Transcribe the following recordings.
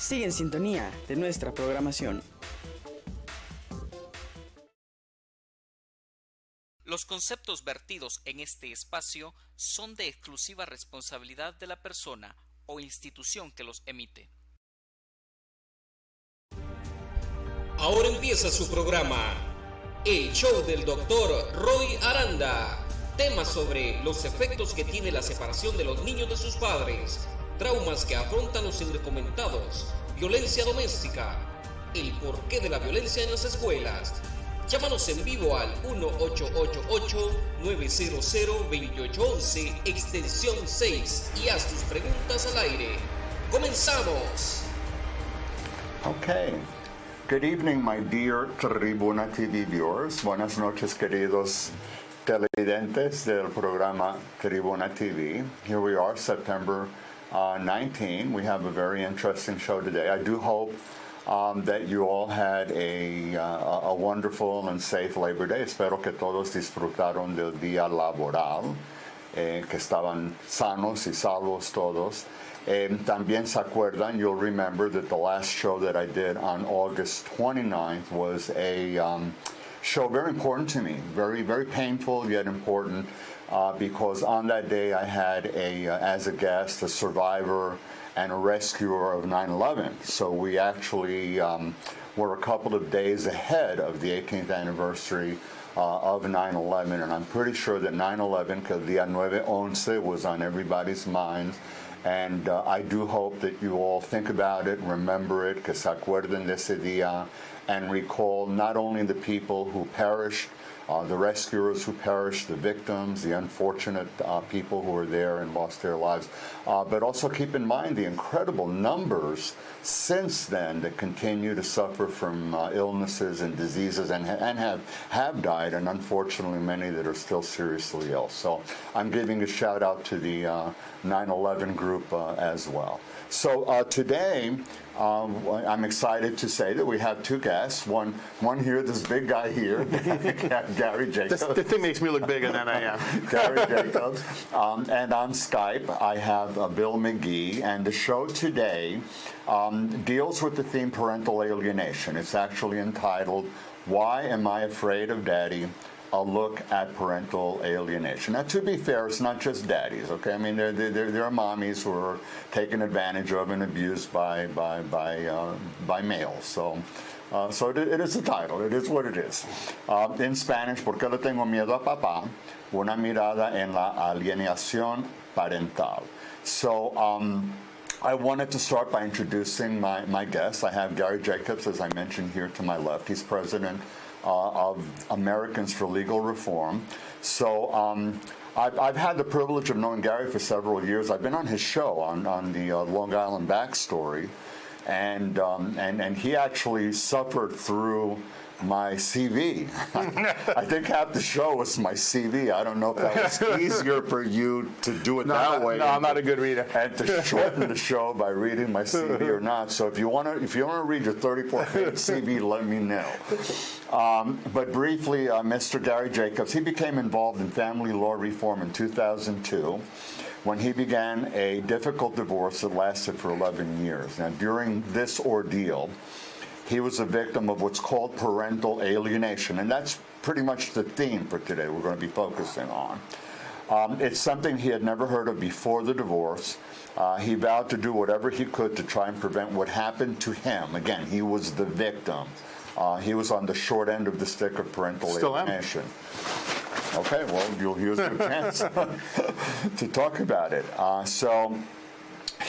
Sigue en sintonía de nuestra programación. Los conceptos vertidos en este espacio son de exclusiva responsabilidad de la persona o institución que los emite. Ahora empieza su programa, el show del doctor Roy Aranda. Temas sobre los efectos que tiene la separación de los niños de sus padres, traumas que afrontan los indocumentados, violencia doméstica, el porqué de la violencia en las escuelas. Llámanos en vivo al 1-888-900-2811, extensión 6, y haz tus preguntas al aire. ¡Comenzamos! Okay. Good evening, my dear Tribuna TV viewers. Buenas noches, queridos televidentes del programa Tribuna TV. Here we are, September 19. We have a very interesting show today. I do hope that you all had a wonderful and safe Labor Day. Espero que todos disfrutaron del día laboral, que estaban sanos y salvos todos. También se acuerdan, you'll remember that the last show that I did on August 29th was a show very important to me, very, very painful yet important, because on that day I had as a guest, a survivor and a rescuer of 9/11. So we actually were a couple of days ahead of the 18th anniversary of 9/11, and I'm pretty sure that 9/11, que el día 9/11 was on everybody's minds. And I do hope that you all think about it, remember it, que se acuerden de ese día, and recall not only the people who perished, the rescuers who perished, the victims, the unfortunate people who were there and lost their lives, but also keep in mind the incredible numbers since then that continue to suffer from illnesses and diseases and have died, and unfortunately many that are still seriously ill. So I'm giving a shout out to the 9/11 group as well. So today, I'm excited to say that we have two guests. One here, this big guy here, Gary Jacobs. The thing makes me look bigger than I am. Gary Jacobs. And on Skype, I have Bill McGee. And the show today deals with the theme parental alienation. It's actually entitled, Why Am I Afraid of Daddy? A look at parental alienation. Now, to be fair, it's not just daddies, okay? I mean, there are mommies who are taken advantage of and abused by males. So it is the title. It is what it is. In Spanish, ¿Por qué le tengo miedo a papá? Una mirada en la alienación parental. So, I wanted to start by introducing my guests. I have Gary Jacobs, as I mentioned, here to my left. He's president of Americans for Legal Reform. So I've had the privilege of knowing Gary for several years. I've been on his show on the Long Island Backstory, and he actually suffered through my CV. I think half the show was my CV. I don't know if that was easier for you to do it that way. No, I'm not a good reader. And to shorten the show by reading my CV or not. So if you want to read your 34-page CV, let me know. But briefly, Mr. Gary Jacobs, he became involved in family law reform in 2002 when he began a difficult divorce that lasted for 11 years. Now, during this ordeal, he was a victim of what's called parental alienation, and that's pretty much the theme for today we're going to be focusing on. It's something he had never heard of before the divorce. He vowed to do whatever he could to try and prevent what happened to him. Again, he was the victim. He was on the short end of the stick of parental alienation. Okay, well, you'll use your chance to talk about it. So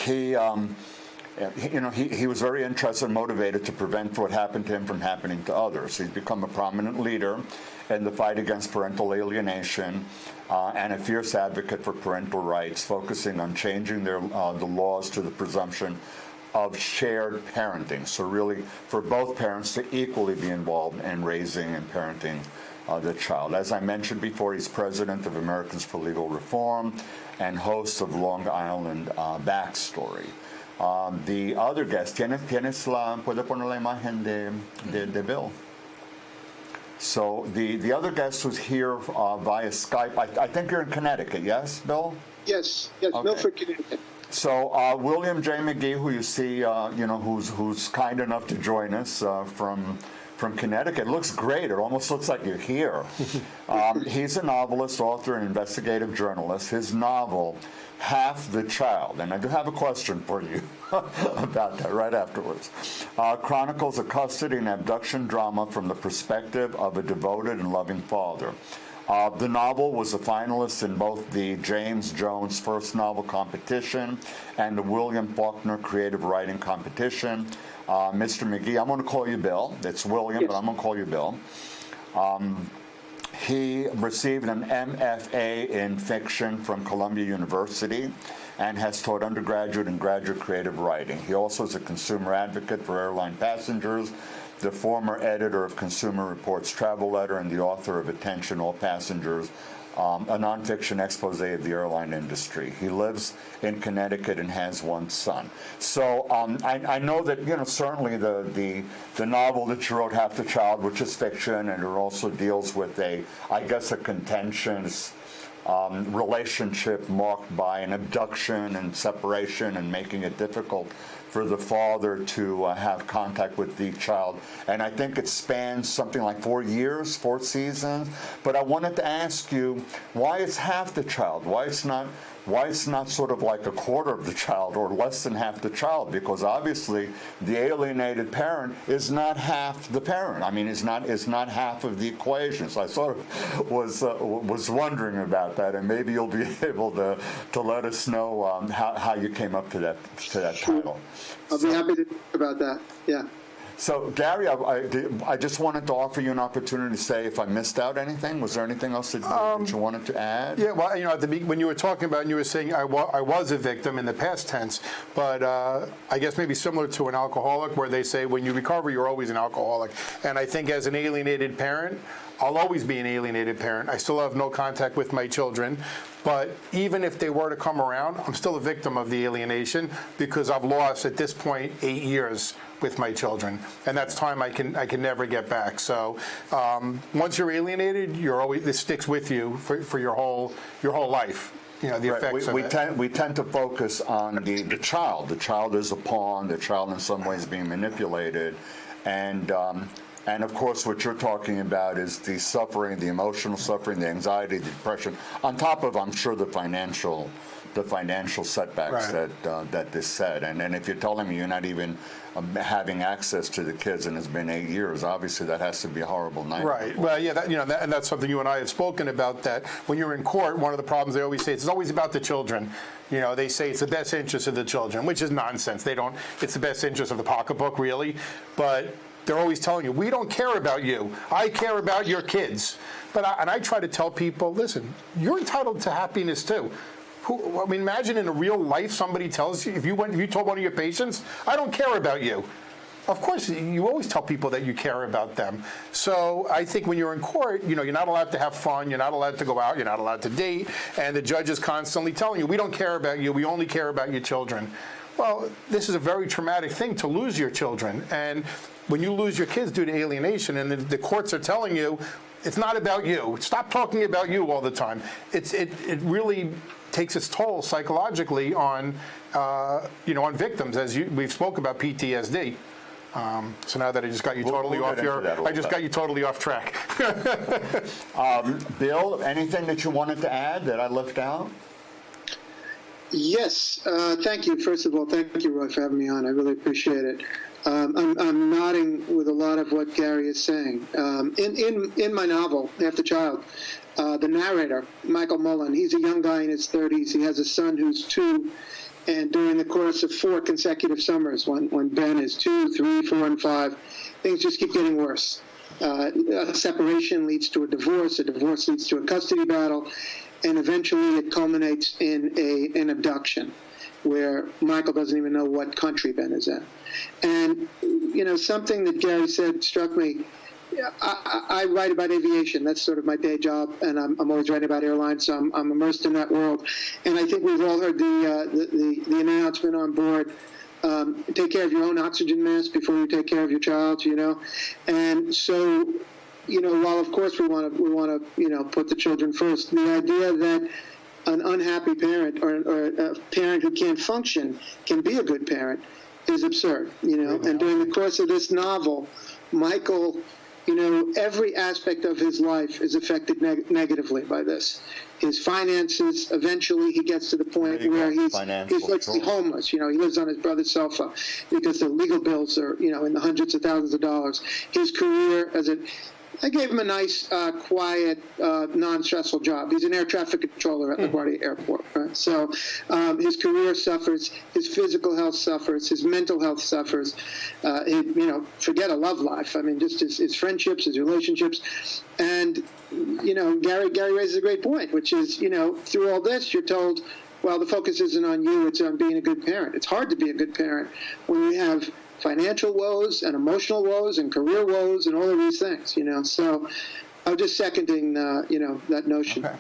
he was very interested and motivated to prevent what happened to him from happening to others. He's become a prominent leader in the fight against parental alienation and a fierce advocate for parental rights, focusing on changing the laws to the presumption of shared parenting. So really, for both parents to equally be involved in raising and parenting the child. As I mentioned before, he's president of Americans for Legal Reform and host of Long Island Backstory. The other guest, puede poner la imagen de Bill? So the other guest who's here via Skype, I think you're in Connecticut, yes, Bill? Yes, Okay. Milford, Connecticut. So William J. McGee, who you see, who's kind enough to join us from Connecticut, looks great. It almost looks like you're here. He's a novelist, author, and investigative journalist. His novel, Half the Child, and I do have a question for you about that right afterwards, chronicles a custody and abduction drama from the perspective of a devoted and loving father. The novel was a finalist in both the James Jones First Novel Competition and the William Faulkner Creative Writing Competition. Mr. McGee, I'm going to call you Bill. It's William, yes, but I'm going to call you Bill. He received an MFA in fiction from Columbia University and has taught undergraduate and graduate creative writing. He also is a consumer advocate for airline passengers, the former editor of Consumer Reports Travel Letter, and the author of Attention All Passengers, a nonfiction expose of the airline industry. He lives in Connecticut and has one son. So I know that certainly the novel that you wrote, Half the Child, which is fiction, and it also deals with a contentious relationship marked by an abduction and separation and making it difficult for the father to have contact with the child. And I think it spans something like 4 years, 4 seasons. But I wanted to ask you, why it's half the child? Why it's not sort of like a quarter of the child or less than half the child? Because obviously the alienated parent is not half the parent. I mean, is not half of the equation. So I sort of was wondering about that, and maybe you'll be able to let us know how you came up to that title. I'll be happy to talk about that. Yeah. So, Gary, I just wanted to offer you an opportunity to say if I missed out anything. Was there anything else that you wanted to add? Yeah, well, at the when you were talking about, and you were saying I was a victim in the past tense, but I guess maybe similar to an alcoholic, where they say when you recover, you're always an alcoholic. And I think as an alienated parent, I'll always be an alienated parent. I still have no contact with my children. But even if they were to come around, I'm still a victim of the alienation because I've lost, at this point, 8 years with my children. And that's time I can never get back. So once you're alienated, this sticks with you for your whole life. The effects of it. We tend to focus on the child. The child is a pawn. The child in some ways being manipulated. And of course, what you're talking about is the suffering, the emotional suffering, the anxiety, the depression, on top of, I'm sure, the financial setbacks that this said. And if you're telling me you're not even having access to the kids, and it's been 8 years, obviously that has to be a horrible nightmare. Right. Well, yeah, and that's something you and I have spoken about. That when you're in court, one of the problems they always say it's always about the children. They say it's the best interest of the children, which is nonsense. It's the best interest of the pocketbook, really, but they're always telling you, we don't care about you. I care about your kids. But I try to tell people, listen, you're entitled to happiness too. Imagine in a real life somebody tells you, if you told one of your patients, I don't care about you. Of course, you always tell people that you care about them. So I think when you're in court, you're not allowed to have fun, you're not allowed to go out, you're not allowed to date, and the judge is constantly telling you, we don't care about you, we only care about your children. Well, this is a very traumatic thing to lose your children. And when you lose your kids due to alienation, and the courts are telling you, it's not about you. Stop talking about you all the time. It really takes its toll psychologically on victims, as we've spoke about PTSD. So now that I just got you totally off track. Bill, anything that you wanted to add that I left out? Yes, thank you. First of all, thank you, Roy, for having me on. I really appreciate it. I'm nodding with a lot of what Gary is saying. In my novel, Half the Child, the narrator, Michael Mullen, he's a young guy in his 30s. He has a son who's 2, and during the course of 4 consecutive summers, when Ben is 2, 3, 4, and 5, things just keep getting worse. A separation leads to a divorce leads to a custody battle, and eventually it culminates in an abduction where Michael doesn't even know what country Ben is in. And, something that Gary said struck me. I write about aviation. That's sort of my day job, and I'm always writing about airlines, so I'm immersed in that world. And I think we've all heard the announcement on board, take care of your own oxygen mask before you take care of your child, And so, while of course we want to put the children first, the idea that an unhappy parent or a parent who can't function can be a good parent is absurd, And during the course of this novel, Michael, every aspect of his life is affected negatively by this. His finances, eventually he gets to the point where he's virtually homeless. He lives on his brother's sofa because the legal bills are, in the hundreds of thousands of dollars. His career I gave him a nice, quiet, non-stressful job. He's an air traffic controller at LaGuardia Airport, right? So his career suffers, his physical health suffers, his mental health suffers. Forget a love life. I mean, just his friendships, his relationships. And, Gary raises a great point, which is, through all this, you're told, well, the focus isn't on you, it's on being a good parent. It's hard to be a good parent when you have financial woes and emotional woes and career woes and all of these things, So I'm just seconding, that notion. Okay.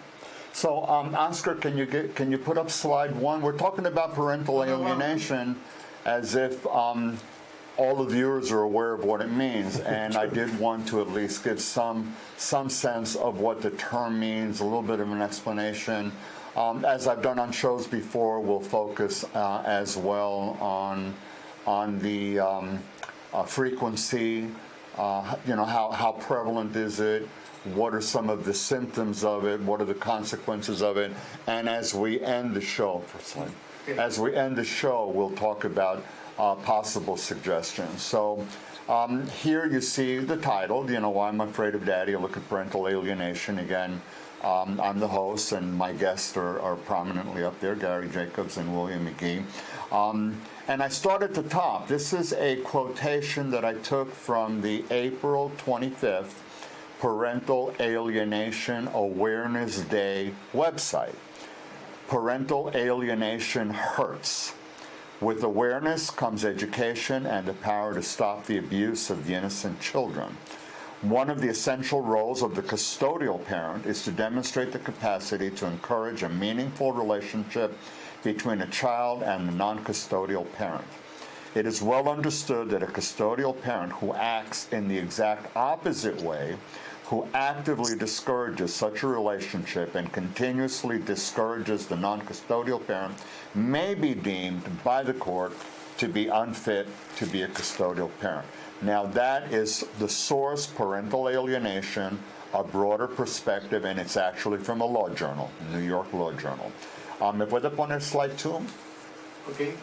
So, Oscar, can you put up slide 1? We're talking about parental alienation as if all the viewers are aware of what it means, and I did want to at least give some sense of what the term means, a little bit of an explanation. As I've done on shows before, we'll focus as well on the frequency, how prevalent is it, what are some of the symptoms of it, what are the consequences of it, and as we end the show, we'll talk about possible suggestions. So here you see the title, Why I'm Afraid of Daddy, a look at parental alienation. Again, I'm the host, and my guests are prominently up there, Gary Jacobs and William McGee. And I start at the top. This is a quotation that I took from the April 25th Parental Alienation Awareness Day website. Parental alienation hurts. With awareness comes education and the power to stop the abuse of the innocent children. One of the essential roles of the custodial parent is to demonstrate the capacity to encourage a meaningful relationship between a child and the non-custodial parent. It is well understood that a custodial parent who acts in the exact opposite way, who actively discourages such a relationship and continuously discourages the non-custodial parent, may be deemed by the court to be unfit to be a custodial parent. Now that is the source, Parental Alienation, a broader perspective, and it's actually from a law journal, New York Law Journal. ¿Me puede poner slide 2? Okay.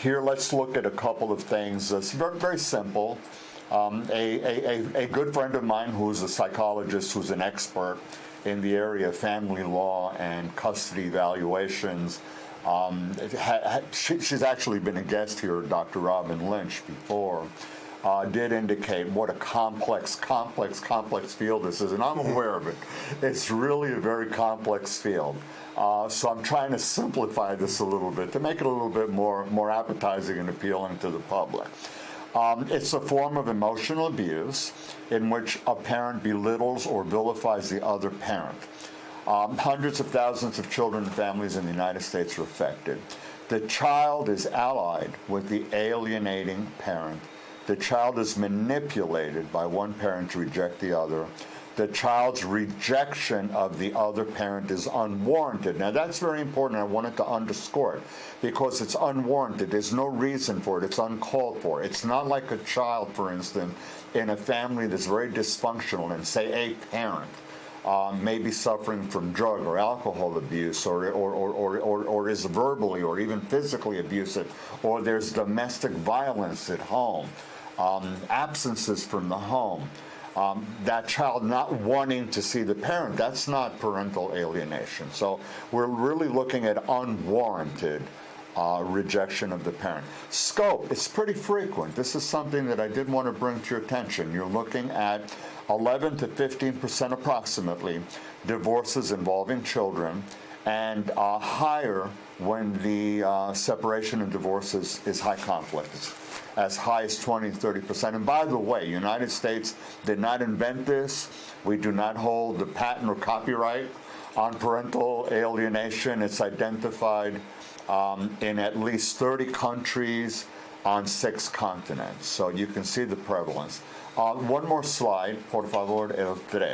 Here, let's look at a couple of things. It's very, very simple. A good friend of mine who's a psychologist, who's an expert in the area of family law and custody evaluations, she's actually been a guest here, Dr. Robin Lynch, before, did indicate what a complex field this is, and I'm aware of it. It's really a very complex field. So I'm trying to simplify this a little bit to make it a little bit more appetizing and appealing to the public. It's a form of emotional abuse in which a parent belittles or vilifies the other parent. Hundreds of thousands of children and families in the United States are affected. The child is allied with the alienating parent. The child is manipulated by one parent to reject the other. The child's rejection of the other parent is unwarranted. Now, that's very important. I wanted to underscore it because it's unwarranted. There's no reason for it. It's uncalled for. It's not like a child, for instance, in a family that's very dysfunctional and, say, a parent may be suffering from drug or alcohol abuse or is verbally or even physically abusive, or there's domestic violence at home, absences from the home. That child not wanting to see the parent, that's not parental alienation. So we're really looking at unwarranted rejection of the parent. Scope, it's pretty frequent. This is something that I did want to bring to your attention. You're looking at 11 to 15% approximately divorces involving children, and higher when the separation and divorce is high conflict, as high as 20, 30%. And by the way, United States did not invent this. We do not hold the patent or copyright on parental alienation. It's identified in at least 30 countries on 6 continents. So you can see the prevalence. One more slide, por favor, el 3.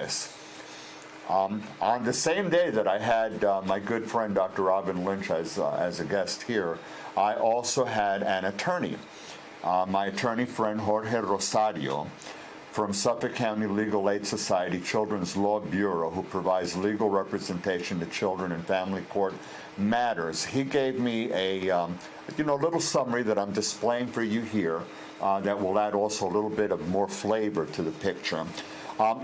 On the same day that I had my good friend Dr. Robin Lynch as a guest here, I also had an attorney, my attorney friend Jorge Rosario from Suffolk County Legal Aid Society Children's Law Bureau, who provides legal representation to children in family court matters. He gave me a little summary that I'm displaying for you here that will add also a little bit of more flavor to the picture.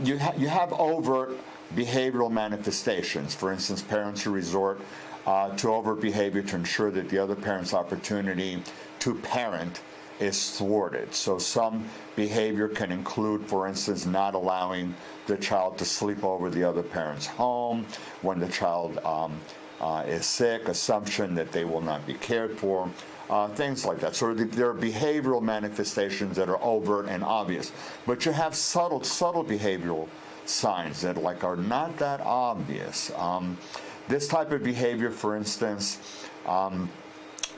You have overt behavioral manifestations. For instance, parents who resort to overt behavior to ensure that the other parent's opportunity to parent is thwarted. So some behavior can include, for instance, not allowing the child to sleep over the other parent's home when the child is sick, assumption that they will not be cared for, things like that. So there are behavioral manifestations that are overt and obvious, but you have subtle behavioral signs that are not that obvious. This type of behavior, for instance,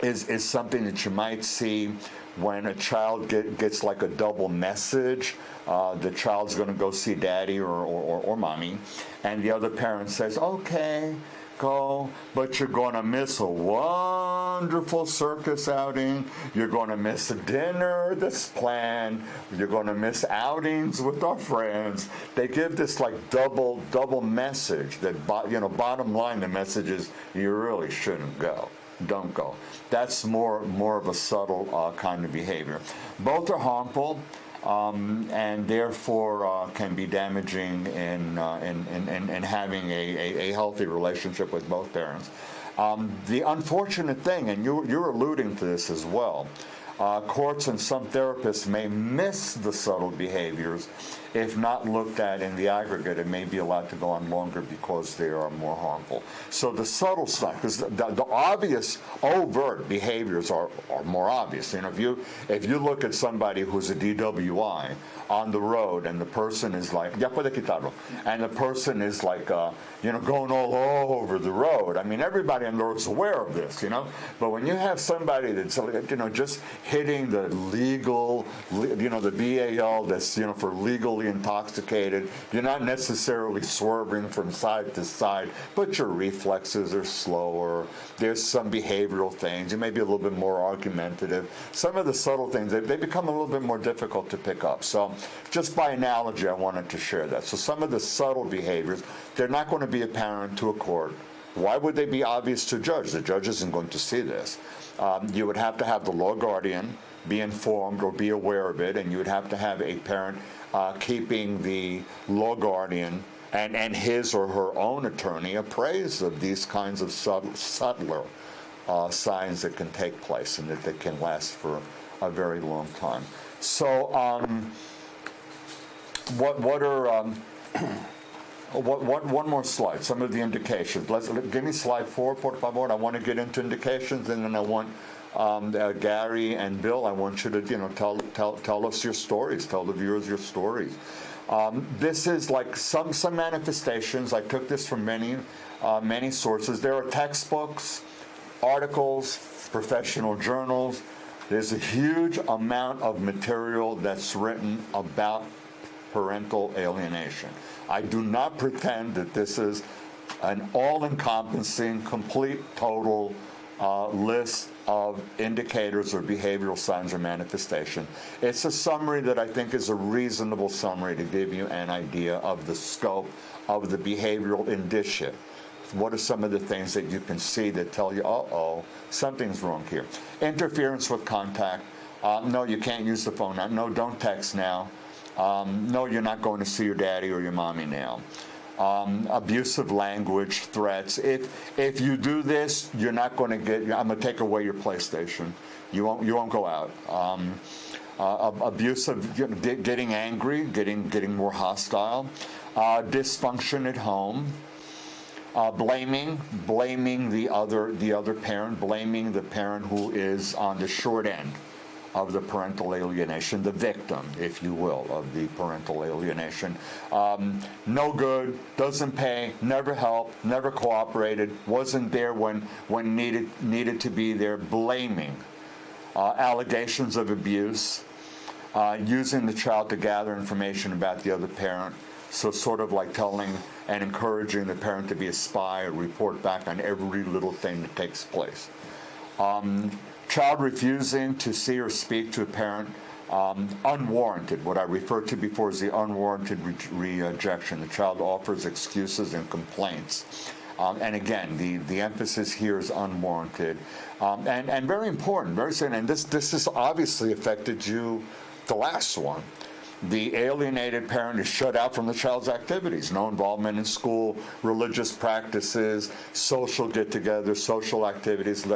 is something that you might see when a child gets like a double message. The child's going to go see daddy or mommy, and the other parent says, okay, go, but you're going to miss a wonderful circus outing, you're going to miss a dinner that's planned, you're going to miss outings with our friends. They give this like double message that, bottom line, the message is you really shouldn't go. Don't go. That's more of a subtle kind of behavior. Both are harmful, and therefore can be damaging in having a healthy relationship with both parents. The unfortunate thing, and you're alluding to this as well, courts and some therapists may miss the subtle behaviors. If not looked at in the aggregate, it may be allowed to go on longer because they are more harmful. So the subtle stuff, because the obvious, overt behaviors are more obvious. If you look at somebody who's a DWI on the road, and the person is like, ya puede quitarlo, and the person is like, going all over the road. I mean, everybody on the road is aware of this, But when you have somebody that's, just hitting the legal, the BAL that's, for legally intoxicated, you're not necessarily swerving from side to side, but your reflexes are slower. There's some behavioral things. You may be a little bit more argumentative. Some of the subtle things, they become a little bit more difficult to pick up. So just by analogy, I wanted to share that. So some of the subtle behaviors, they're not going to be apparent to a court. Why would they be obvious to a judge? The judge isn't going to see this. You would have to have the law guardian be informed or be aware of it, and you would have to have a parent keeping the law guardian and his or her own attorney appraised of these kinds of subtler signs that can take place and that they can last for a very long time. So what are one more slide, some of the indications. Give me slide 4, por favor. I want to get into indications, and then I want Gary and Bill, I want you to tell us your stories, tell the viewers your stories. This is like some manifestations. I took this from many sources. There are textbooks, articles, professional journals. There's a huge amount of material that's written about parental alienation. I do not pretend that this is an all-encompassing, complete, total list of indicators or behavioral signs or manifestation. It's a summary that I think is a reasonable summary to give you an idea of the scope of the behavioral indicia. What are some of the things that you can see that tell you, something's wrong here? Interference with contact. No, you can't use the phone now. No, don't text now. No, you're not going to see your daddy or your mommy now. Abusive language, threats. If you do this, you're not going to get. I'm going to take away your PlayStation. You won't go out. Abusive, getting angry, getting more hostile. Dysfunction at home. Blaming the other parent, blaming the parent who is on the short end of the parental alienation, the victim, if you will, of the parental alienation. No good, doesn't pay, never helped, never cooperated, wasn't there when needed to be there, blaming. Allegations of abuse, using the child to gather information about the other parent, So sort of like telling and encouraging the parent to be a spy or report back on every little thing that takes place. Child refusing to see or speak to a parent, unwarranted, what I referred to before as the unwarranted rejection. The child offers excuses and complaints. And again, the emphasis here is unwarranted. And very important, very certain, and this has obviously affected you, the last one. The alienated parent is shut out from the child's activities, no involvement in school, religious practices, social get-togethers, social activities.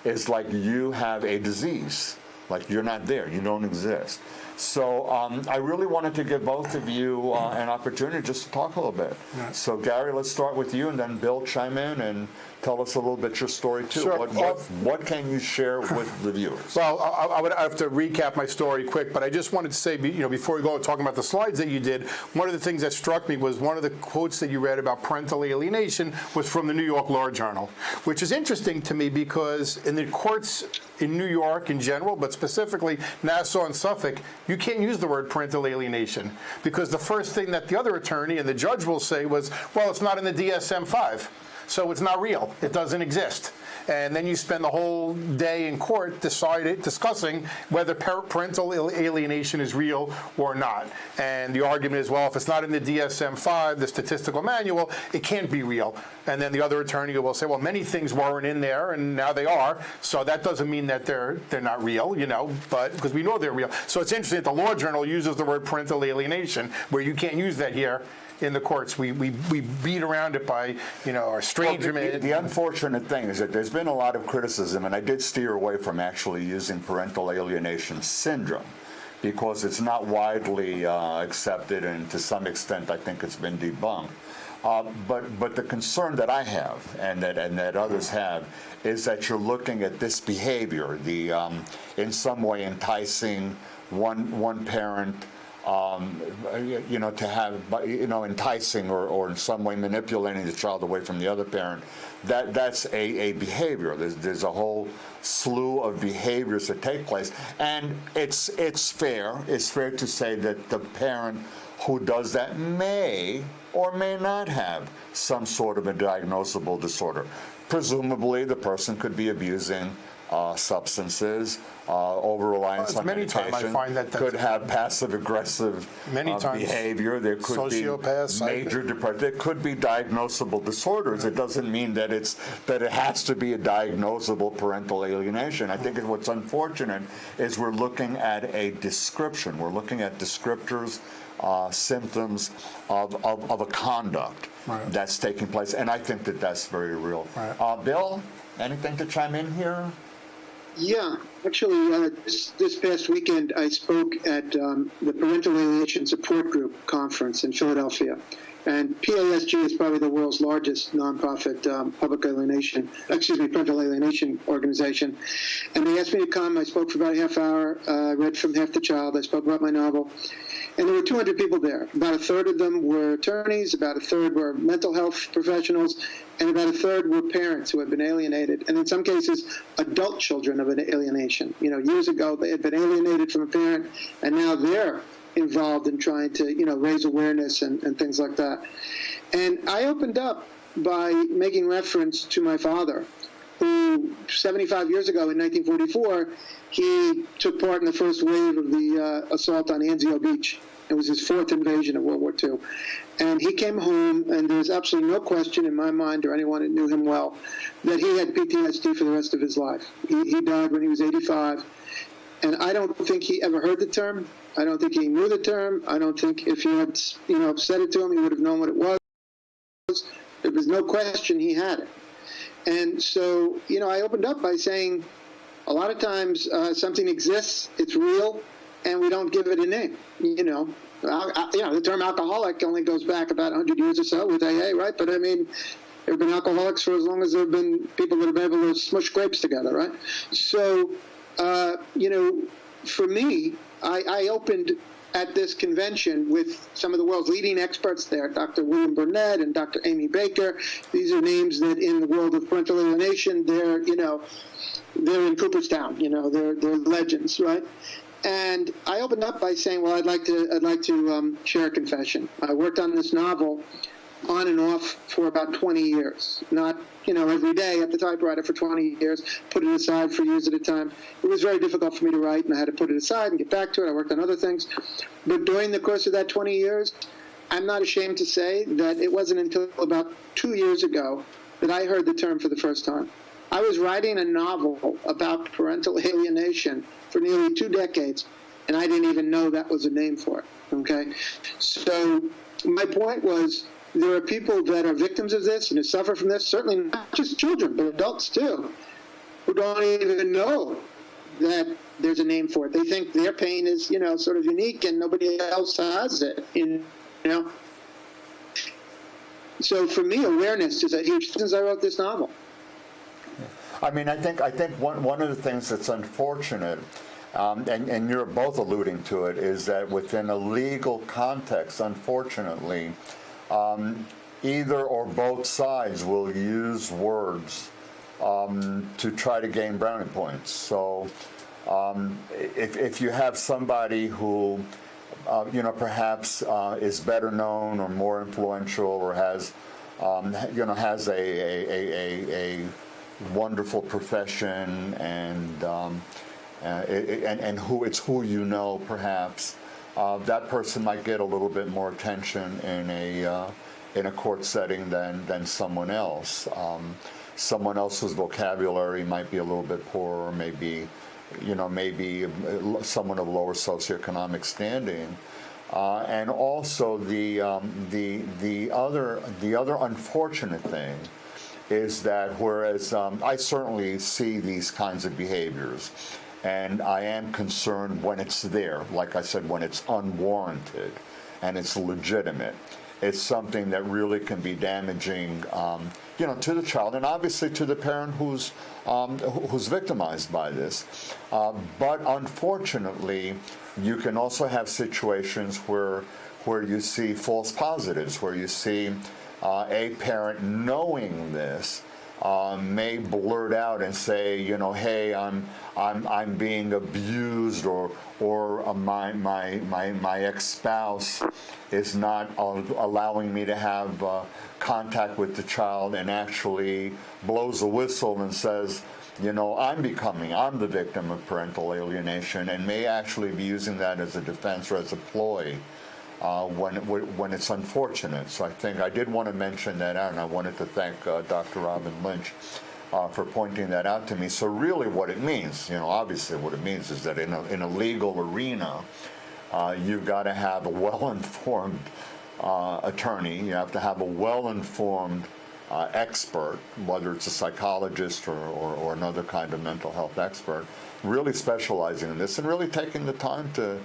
It's like you have a disease, like you're not there, you don't exist. So I really wanted to give both of you an opportunity just to talk a little bit. Yeah. So Gary, let's start with you, and then Bill, chime in and tell us a little bit your story too. Sure. What can you share with the viewers? Well, I would have to recap my story quick, but I just wanted to say, before we go talking about the slides that you did, one of the things that struck me was one of the quotes that you read about parental alienation was from the New York Law Journal, which is interesting to me because in the courts in New York in general, but specifically Nassau and Suffolk, you can't use the word parental alienation because the first thing that the other attorney and the judge will say was, well, it's not in the DSM-5. So it's not real. It doesn't exist. And then you spend the whole day in court discussing whether parental alienation is real or not. And the argument is, well, if it's not in the DSM-5, the statistical manual, it can't be real. And then the other attorney will say, well, many things weren't in there, and now they are. So that doesn't mean that they're not real, but because we know they're real. So it's interesting that the Law Journal uses the word parental alienation, where you can't use that here. In the courts, we beat around it by, our estrangement. Well, the unfortunate thing is that there's been a lot of criticism, and I did steer away from actually using parental alienation syndrome because it's not widely accepted, and to some extent, I think it's been debunked. But the concern that I have, and that others have, is that you're looking at this behavior, the in some way enticing one parent. To have, enticing or in some way manipulating the child away from the other parent, that's a behavior. There's a whole slew of behaviors that take place, and it's fair to say that the parent who does that may or may not have some sort of a diagnosable disorder. Presumably, the person could be abusing substances, over-reliance on medication. Many times I find that could have passive-aggressive behavior. There could be major depression. There could be diagnosable disorders. It doesn't mean that it has to be a diagnosable parental alienation. I think what's unfortunate is we're looking at a description. We're looking at descriptors, symptoms of a conduct that's taking place, and I think that's very real. Right. Bill, anything to chime in here? Yeah, actually, this past weekend I spoke at the Parental Alienation Support Group conference in Philadelphia. And PASG is probably the world's largest nonprofit parental alienation organization. And they asked me to come. I spoke for about a half hour. I read from Half the Child. I spoke about my novel. And there were 200 people there. About a third of them were attorneys, about a third were mental health professionals, and about a third were parents who had been alienated, and in some cases, adult children of an alienation. Years ago, they had been alienated from a parent, and now they're involved in trying to, raise awareness and things like that. And I opened up by making reference to my father, who 75 years ago in 1944, he took part in the first wave of the assault on Anzio Beach. It was his fourth invasion of World War II. And he came home, and there's absolutely no question in my mind or anyone who knew him well that he had PTSD for the rest of his life. He died when he was 85. And I don't think he ever heard the term. I don't think he knew the term. I don't think if you had, said it to him, he would have known what it was. There was no question he had it. And so, I opened up by saying a lot of times something exists, it's real, and we don't give it a name. The term alcoholic only goes back about 100 years or so with AA, right? But there have been alcoholics for as long as there have been people that have been able to smush grapes together, right? So, for me, I opened at this convention with some of the world's leading experts there, Dr. William Burnett and Dr. Amy Baker. These are names that in the world of parental alienation, they're in Cooperstown, they're legends, right? And I opened up by saying, well, I'd like to share a confession. I worked on this novel on and off for about 20 years. Not, every day at the typewriter for 20 years, put it aside for years at a time. It was very difficult for me to write, and I had to put it aside and get back to it. I worked on other things. But during the course of that 20 years, I'm not ashamed to say that it wasn't until about 2 years ago that I heard the term for the first time. I was writing a novel about parental alienation for nearly 2 decades, and I didn't even know that was a name for it, okay? So my point was, there are people that are victims of this and who suffer from this, certainly not just children, but adults too, who don't even know that there's a name for it. They think their pain is, sort of unique and nobody else has it, So for me, awareness is a huge thing since I wrote this novel. I mean, I think one of the things that's unfortunate, and you're both alluding to it, is that within a legal context, unfortunately, either or both sides will use words to try to gain brownie points. So if you have somebody who, perhaps is better known or more influential or has, has a wonderful profession and who perhaps that person might get a little bit more attention in a court setting than someone else. Someone else's vocabulary might be a little bit poorer, maybe someone of lower socioeconomic standing. And also the other unfortunate thing is that whereas I certainly see these kinds of behaviors, and I am concerned when it's there, like I said, when it's unwarranted and it's legitimate. It's something that really can be damaging, to the child and obviously to the parent who's victimized by this. But unfortunately, you can also have situations where you see false positives, where you see a parent knowing this may blurt out and say, hey, I'm being abused, or my ex-spouse is not allowing me to have contact with the child, and actually blows a whistle and says, I'm the victim of parental alienation, and may actually be using that as a defense or as a ploy when it's unfortunate. So I think I did want to mention that out, and I wanted to thank Dr. Robin Lynch for pointing that out to me. So really what it means, obviously what it means is that in a legal arena, you've got to have a well-informed attorney. You have to have a well-informed expert, whether it's a psychologist or another kind of mental health expert, really specializing in this and really taking the time to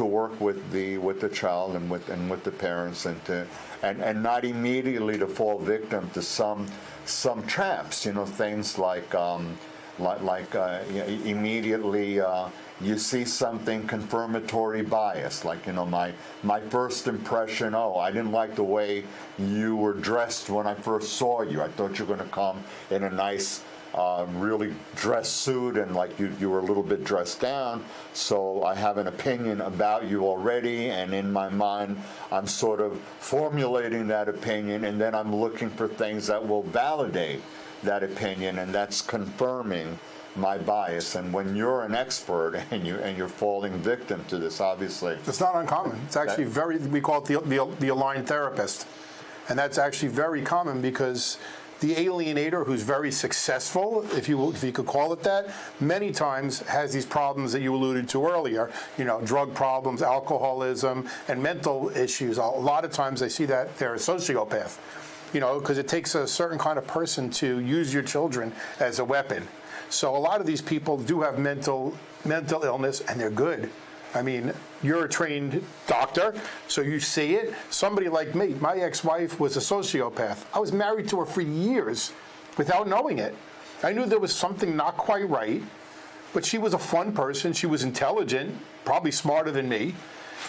work with the child and with the parents and not immediately to fall victim to some traps. Things like immediately you see something confirmatory bias, like my first impression. Oh, I didn't like the way you were dressed when I first saw you. I thought you were going to come in a nice, really dressed suit, and like you were a little bit dressed down. So I have an opinion about you already, and in my mind, I'm sort of formulating that opinion, and then I'm looking for things that will validate that opinion, and that's confirming my bias. And when you're an expert and you're falling victim to this, obviously it's not uncommon. It's actually we call it the aligned therapist, and that's actually very common because the alienator, who's very successful, if you could call it that, many times has these problems that you alluded to earlier, drug problems, alcoholism, and mental issues. A lot of times I see that they're a sociopath, because it takes a certain kind of person to use your children as a weapon. So a lot of these people do have mental illness, and they're good. I mean, you're a trained doctor, so you see it. Somebody like me, my ex-wife was a sociopath. I was married to her for years without knowing it. I knew there was something not quite right, but she was a fun person. She was intelligent, probably smarter than me.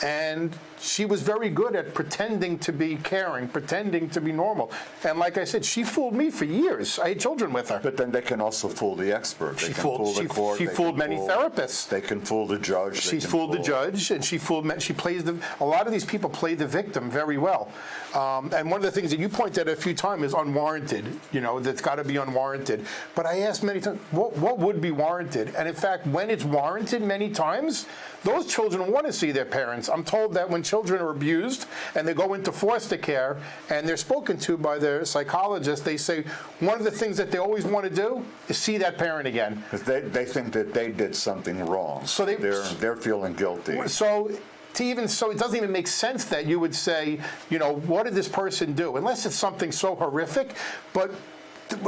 And she was very good at pretending to be caring, pretending to be normal. And like I said, she fooled me for years. I had children with her. But then they can also fool the expert. They can fool the court. She fooled many therapists. They can fool the judge. She's fooled the judge, and she plays a lot of these people play the victim very well. And one of the things that you pointed out a few times is unwarranted. That's got to be unwarranted. But I asked many times, what would be warranted? And in fact, when it's warranted many times, those children want to see their parents. I'm told that when children are abused and they go into foster care and they're spoken to by their psychologist, they say one of the things that they always want to do is see that parent again. Because they think that they did something wrong. So they're feeling guilty. So it doesn't even make sense that you would say, what did this person do? Unless it's something so horrific. But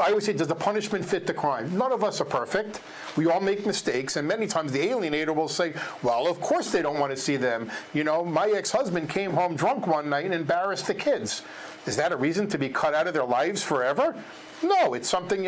I always say, does the punishment fit the crime? None of us are perfect. We all make mistakes, and many times the alienator will say, well, of course they don't want to see them. My ex-husband came home drunk one night and embarrassed the kids. Is that a reason to be cut out of their lives forever? No, it's something,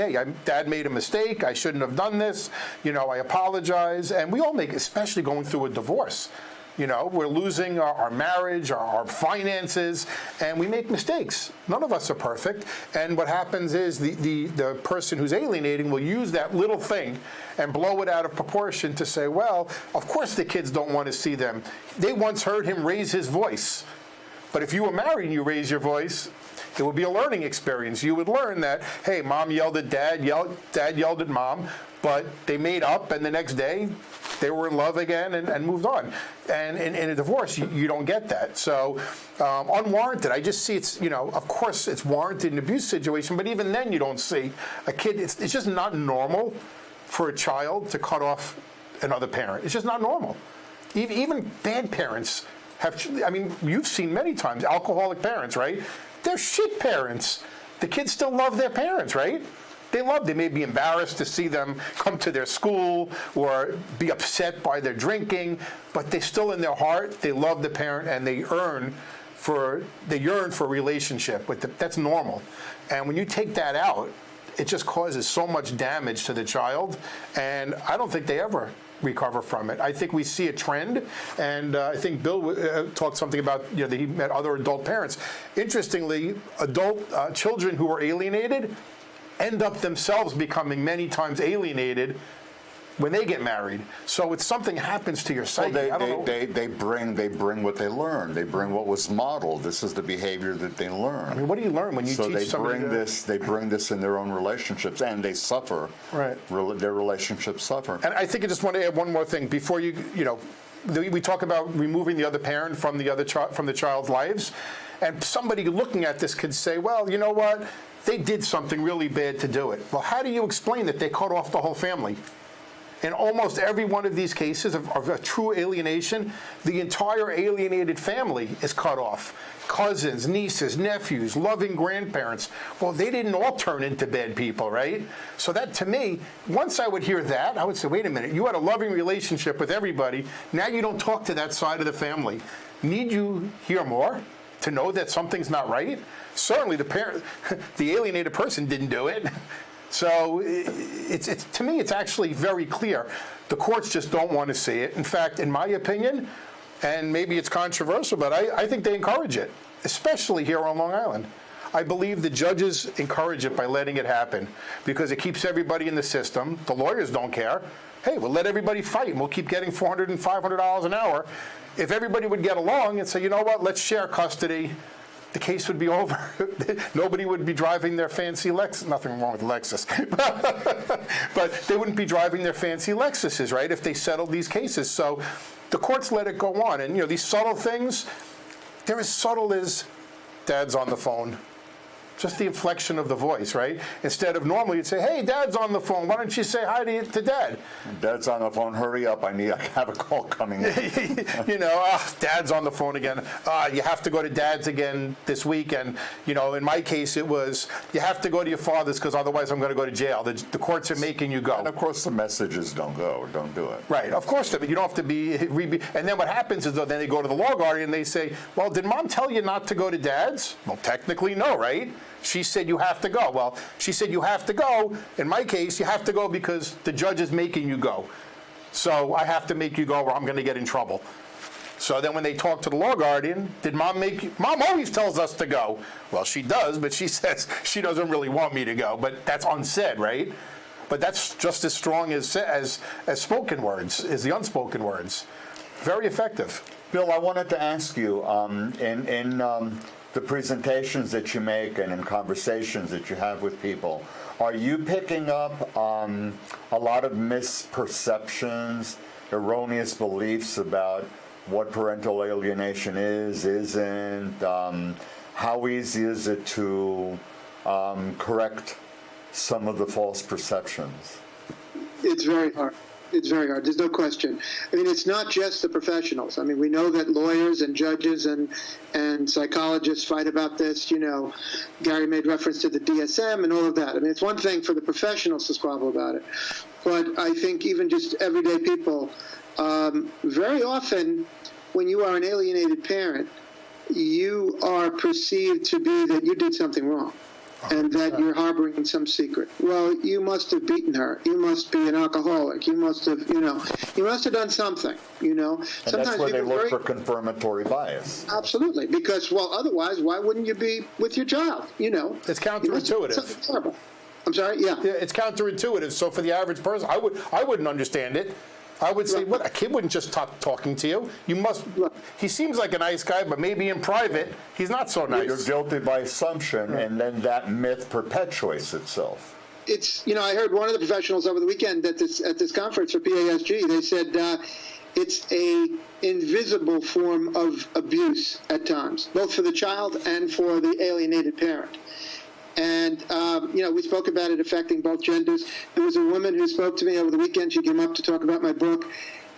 Dad made a mistake, I shouldn't have done this, I apologize. And we all make, especially going through a divorce. We're losing our marriage, our finances, and we make mistakes. None of us are perfect. And what happens is the person who's alienating will use that little thing and blow it out of proportion to say, well, of course the kids don't want to see them. They once heard him raise his voice. But if you were married and you raise your voice, it would be a learning experience. You would learn that, hey, mom yelled at dad, dad yelled at mom, but they made up, and the next day they were in love again and moved on. And in a divorce, you don't get that. So unwarranted, I just see it's, of course it's warranted in an abuse situation, but even then you don't see a kid. It's just not normal for a child to cut off another parent. It's just not normal. Even bad parents you've seen many times alcoholic parents, right? They're shit parents. The kids still love their parents, right? They may be embarrassed to see them come to their school or be upset by their drinking, but they still in their heart, they love the parent and they yearn for a relationship. That's normal. And when you take that out, it just causes so much damage to the child, and I don't think they ever recover from it. I think we see a trend, and I think Bill talked something about that he met other adult parents. Interestingly, adult children who were alienated end up themselves becoming many times alienated when they get married. So it's something happens to your psyche. Well, they bring what they learned. They bring what was modeled. This is the behavior that they learn. What do you learn when you teach somebody? So they bring this in their own relationships, and they suffer. Right. Their relationships suffer. And I think I just want to add one more thing before we talk about removing the other parent from the child's lives, and somebody looking at this could say, well, you know what? They did something really bad to do it. Well, how do you explain that they cut off the whole family? In almost every one of these cases of a true alienation, the entire alienated family is cut off. Cousins, nieces, nephews, loving grandparents. Well, they didn't all turn into bad people, right? So that, to me, once I would hear that, I would say, wait a minute, you had a loving relationship with everybody. Now you don't talk to that side of the family. Need you hear more to know that something's not right? Certainly the alienated person didn't do it. So it's to me, it's actually very clear. The courts just don't want to see it. In fact, in my opinion, and maybe it's controversial, but I think they encourage it, especially here on Long Island. I believe the judges encourage it by letting it happen because it keeps everybody in the system. The lawyers don't care. Hey, we'll let everybody fight and we'll keep getting $400 and $500 an hour. If everybody would get along and say, you know what, let's share custody, the case would be over. Nobody would be driving their fancy Lexus. Nothing wrong with Lexus. But they wouldn't be driving their fancy Lexuses, right, if they settled these cases. So the courts let it go on. And, these subtle things, they're as subtle as Dad's on the phone. Just the inflection of the voice, right? Instead of normally you'd say, hey, Dad's on the phone. Why don't you say hi to Dad? Dad's on the phone. Hurry up. I have a call coming in. Dad's on the phone again. You have to go to Dad's again this week. And, in my case, it was, you have to go to your father's because otherwise I'm going to go to jail. The courts are making you go. And, of course, the messages don't go. Don't do it. Right. Of course, but you don't have to be. And then what happens is, then they go to the law guardian and they say, well, did Mom tell you not to go to Dad's? Well, technically, no, right? She said you have to go. Well, she said you have to go. In my case, you have to go because the judge is making you go. So I have to make you go or I'm going to get in trouble. So then when they talk to the law guardian, did mom make you? Mom always tells us to go. Well, she does, but she says she doesn't really want me to go. But that's unsaid, right? But that's just as strong as spoken words, as the unspoken words. Very effective. Bill, I wanted to ask you, in the presentations that you make and in conversations that you have with people, are you picking up a lot of misperceptions, erroneous beliefs about what parental alienation isn't? How easy is it to correct some of the false perceptions? It's very hard. It's very hard. There's no question. I mean, it's not just the professionals. I mean, we know that lawyers and judges and psychologists fight about this. You know, Gary made reference to the DSM and all of that. I mean, it's one thing for the professionals to squabble about it. But I think even just everyday people, very often when you are an alienated parent, you are perceived to be that you did something wrong. And that you're harboring some secret. Well, you must have beaten her. You must be an alcoholic. You must have, you must have done something, And sometimes that's where they look for confirmatory bias. Absolutely. Because, well, otherwise, why wouldn't you be with your child, It's counterintuitive. Something terrible. I'm sorry? Yeah. Yeah, it's counterintuitive. So for the average person, I wouldn't understand it. I would say, what, a kid wouldn't just stop talking to you. You must, he seems like a nice guy, but maybe in private, he's not so nice. You're guilty by assumption, and then that myth perpetuates itself. It's, I heard one of the professionals over the weekend at this conference for PASG, they said it's a invisible form of abuse at times, both for the child and for the alienated parent. And, we spoke about it affecting both genders. There was a woman who spoke to me over the weekend. She came up to talk about my book.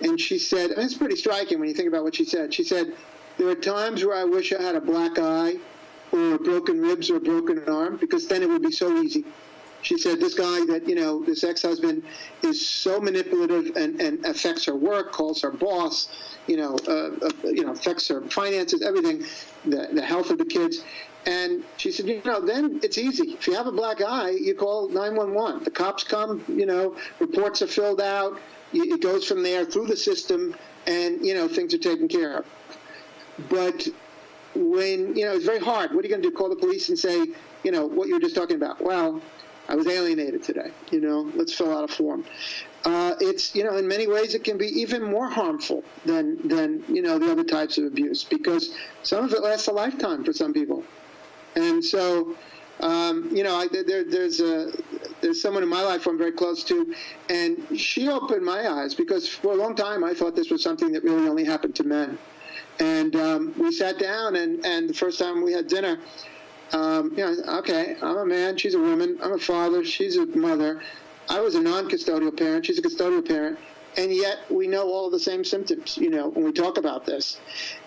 And she said, and it's pretty striking when you think about what she said. She said, there are times where I wish I had a black eye or broken ribs or a broken arm, because then it would be so easy. She said, this guy that, this ex-husband is so manipulative and affects her work, calls her boss, affects her finances, everything, the health of the kids. And she said, then it's easy. If you have a black eye, you call 911. The cops come, reports are filled out. It goes from there through the system, and, things are taken care of. But when, it's very hard. What are you going to do? Call the police and say, what you were just talking about? Well, I was alienated today. Let's fill out a form. It's, in many ways it can be even more harmful than the other types of abuse, because some of it lasts a lifetime for some people. And so, there's someone in my life who I'm very close to, and she opened my eyes, because for a long time I thought this was something that really only happened to men. And we sat down, and the first time we had dinner, okay, I'm a man, she's a woman, I'm a father, she's a mother. I was a non-custodial parent, she's a custodial parent, and yet we know all of the same symptoms, when we talk about this.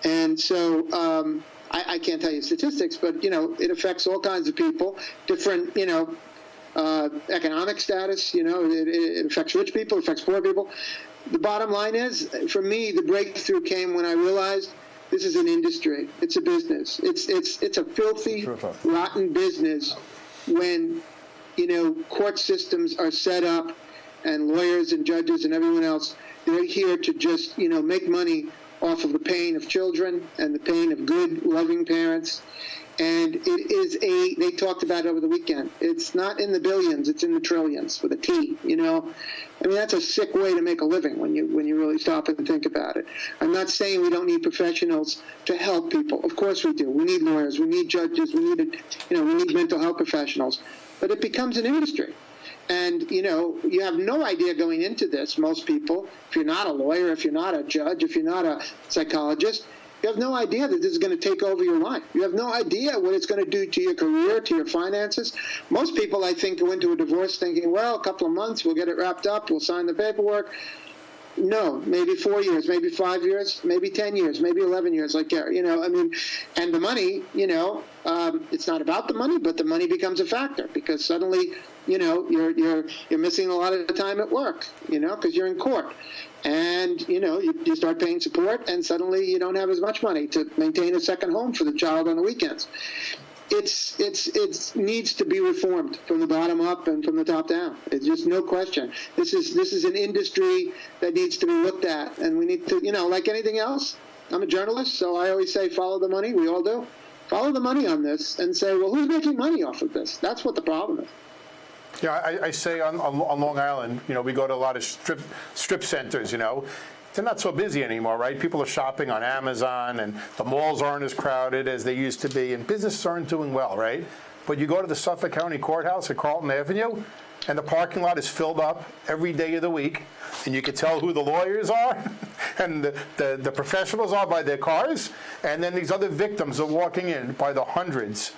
And so I can't tell you statistics, but, it affects all kinds of people, different, economic status, it affects rich people, it affects poor people. The bottom line is, for me, the breakthrough came when I realized this is an industry. It's a business. It's a filthy, rotten business when, court systems are set up, and lawyers and judges and everyone else, they're here to just, make money off of the pain of children and the pain of good, loving parents. And it is they talked about it over the weekend. It's not in the billions, it's in the trillions with a T, I mean, that's a sick way to make a living when you really stop and think about it. I'm not saying we don't need professionals to help people. Of course we do. We need lawyers, we need judges, we need mental health professionals. But it becomes an industry. And, you have no idea going into this, most people, if you're not a lawyer, if you're not a judge, if you're not a psychologist, you have no idea that this is going to take over your life. You have no idea what it's going to do to your career, to your finances. Most people, I think, go into a divorce thinking, well, a couple of months, we'll get it wrapped up, we'll sign the paperwork. No, maybe 4 years, maybe 5 years, maybe 10 years, maybe 11 years, like Gary, and the money, it's not about the money, but the money becomes a factor, because suddenly, you're missing a lot of the time at work, because you're in court. And, you start paying support, and suddenly you don't have as much money to maintain a second home for the child on the weekends. It needs to be reformed from the bottom up and from the top down. It's just no question. This is an industry that needs to be looked at, and we need to, like anything else, I'm a journalist, so I always say follow the money. We all do. Follow the money on this and say, well, who's making money off of this? That's what the problem is. Yeah, I say on Long Island, we go to a lot of strip centers, They're not so busy anymore, right? People are shopping on Amazon, and the malls aren't as crowded as they used to be, and businesses aren't doing well, right? But you go to the Suffolk County Courthouse at Carlton Avenue, and the parking lot is filled up every day of the week, and you can tell who the lawyers are and the professionals are by their cars, and then these other victims are walking in by the hundreds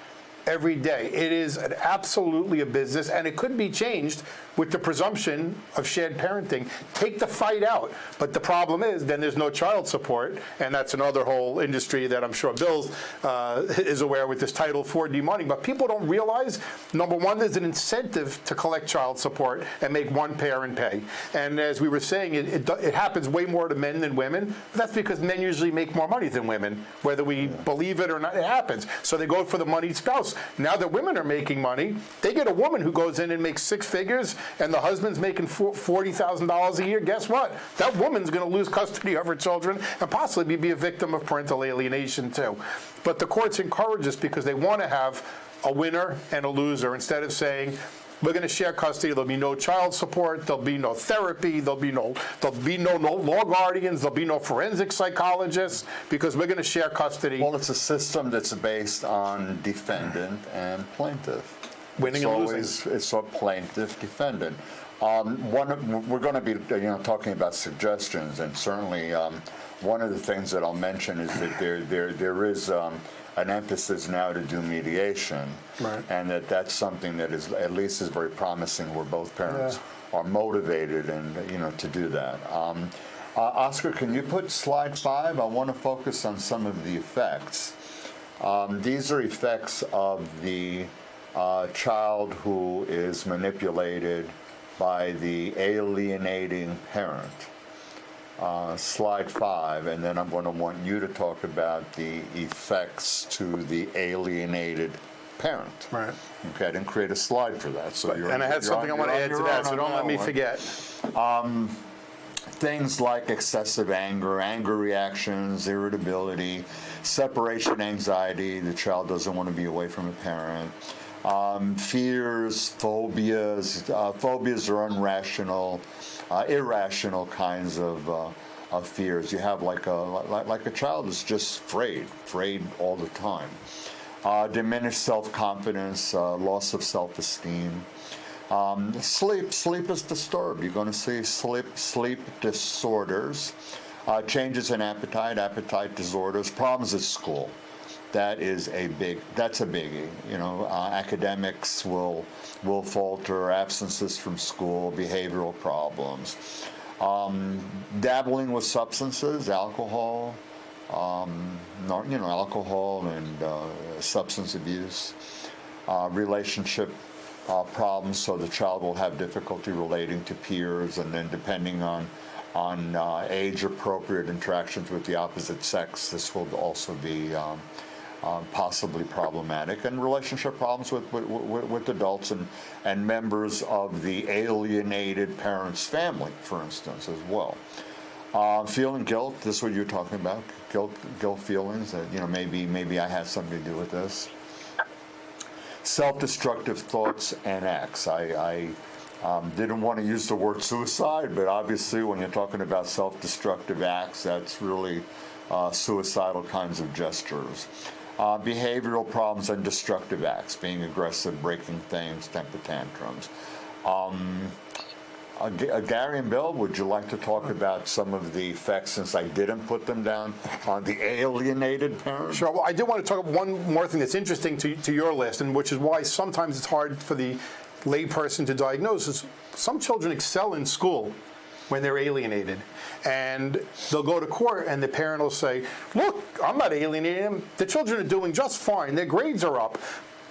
every day. It is absolutely a business, and it could be changed with the presumption of shared parenting. Take the fight out. But the problem is then there's no child support, and that's another whole industry that I'm sure Bill is aware with this Title IV demoney. But people don't realize, number one, there's an incentive to collect child support and make one parent pay. And as we were saying, it happens way more to men than women. But that's because men usually make more money than women. Whether we believe it or not, it happens. So they go for the moneyed spouse. Now that women are making money, they get a woman who goes in and makes six figures, and the husband's making $40,000 a year. Guess what? That woman's going to lose custody of her children and possibly be a victim of parental alienation too. But the courts encourage this because they want to have a winner and a loser instead of saying, we're going to share custody. There'll be no child support. There'll be no therapy. There'll be no law guardians. There'll be no forensic psychologists because we're going to share custody. Well, it's a system that's based on defendant and plaintiff. Winning and losing. It's a plaintiff defendant. We're going to be talking about suggestions, and certainly one of the things that I'll mention is that there is an emphasis now to do mediation, right. And that's something that is at least is very promising, where both parents are motivated and to do that. Oscar, can you put slide 5? I want to focus on some of the effects. These are effects of the child who is manipulated by the alienating parent. Slide 5, and then I'm going to want you to talk about the effects to the alienated parent. Right. Okay, I didn't create a slide for that. So and I had something I want to add to that, so don't let me forget. Things like excessive anger, anger reactions, irritability, separation anxiety, the child doesn't want to be away from a parent. Fears, phobias. Phobias are irrational kinds of fears. You have like a child is just afraid all the time. Diminished self-confidence, loss of self-esteem. Sleep is disturbed. You're going to see sleep disorders, changes in appetite disorders, problems at school. That's a biggie. Academics will falter, absences from school, behavioral problems, dabbling with substances, alcohol, alcohol and substance abuse, relationship problems. So the child will have difficulty relating to peers, and then depending on age-appropriate interactions with the opposite sex, this will also be possibly problematic, and relationship problems with adults and members of the alienated parent's family, for instance, as well. Feeling guilt, this is what you're talking about, guilt feelings, that maybe I had something to do with this. Self-destructive thoughts and acts. I didn't want to use the word suicide, but obviously when you're talking about self-destructive acts, that's really suicidal kinds of gestures. Behavioral problems and destructive acts, being aggressive, breaking things, temper tantrums. Gary and Bill, would you like to talk about some of the effects, since I didn't put them down, on the alienated parent? Sure. Well, I do want to talk about one more thing that's interesting to your list, and which is why sometimes it's hard for the layperson to diagnose, is some children excel in school when they're alienated. And they'll go to court and the parent will say, look, I'm not alienating them. The children are doing just fine. Their grades are up.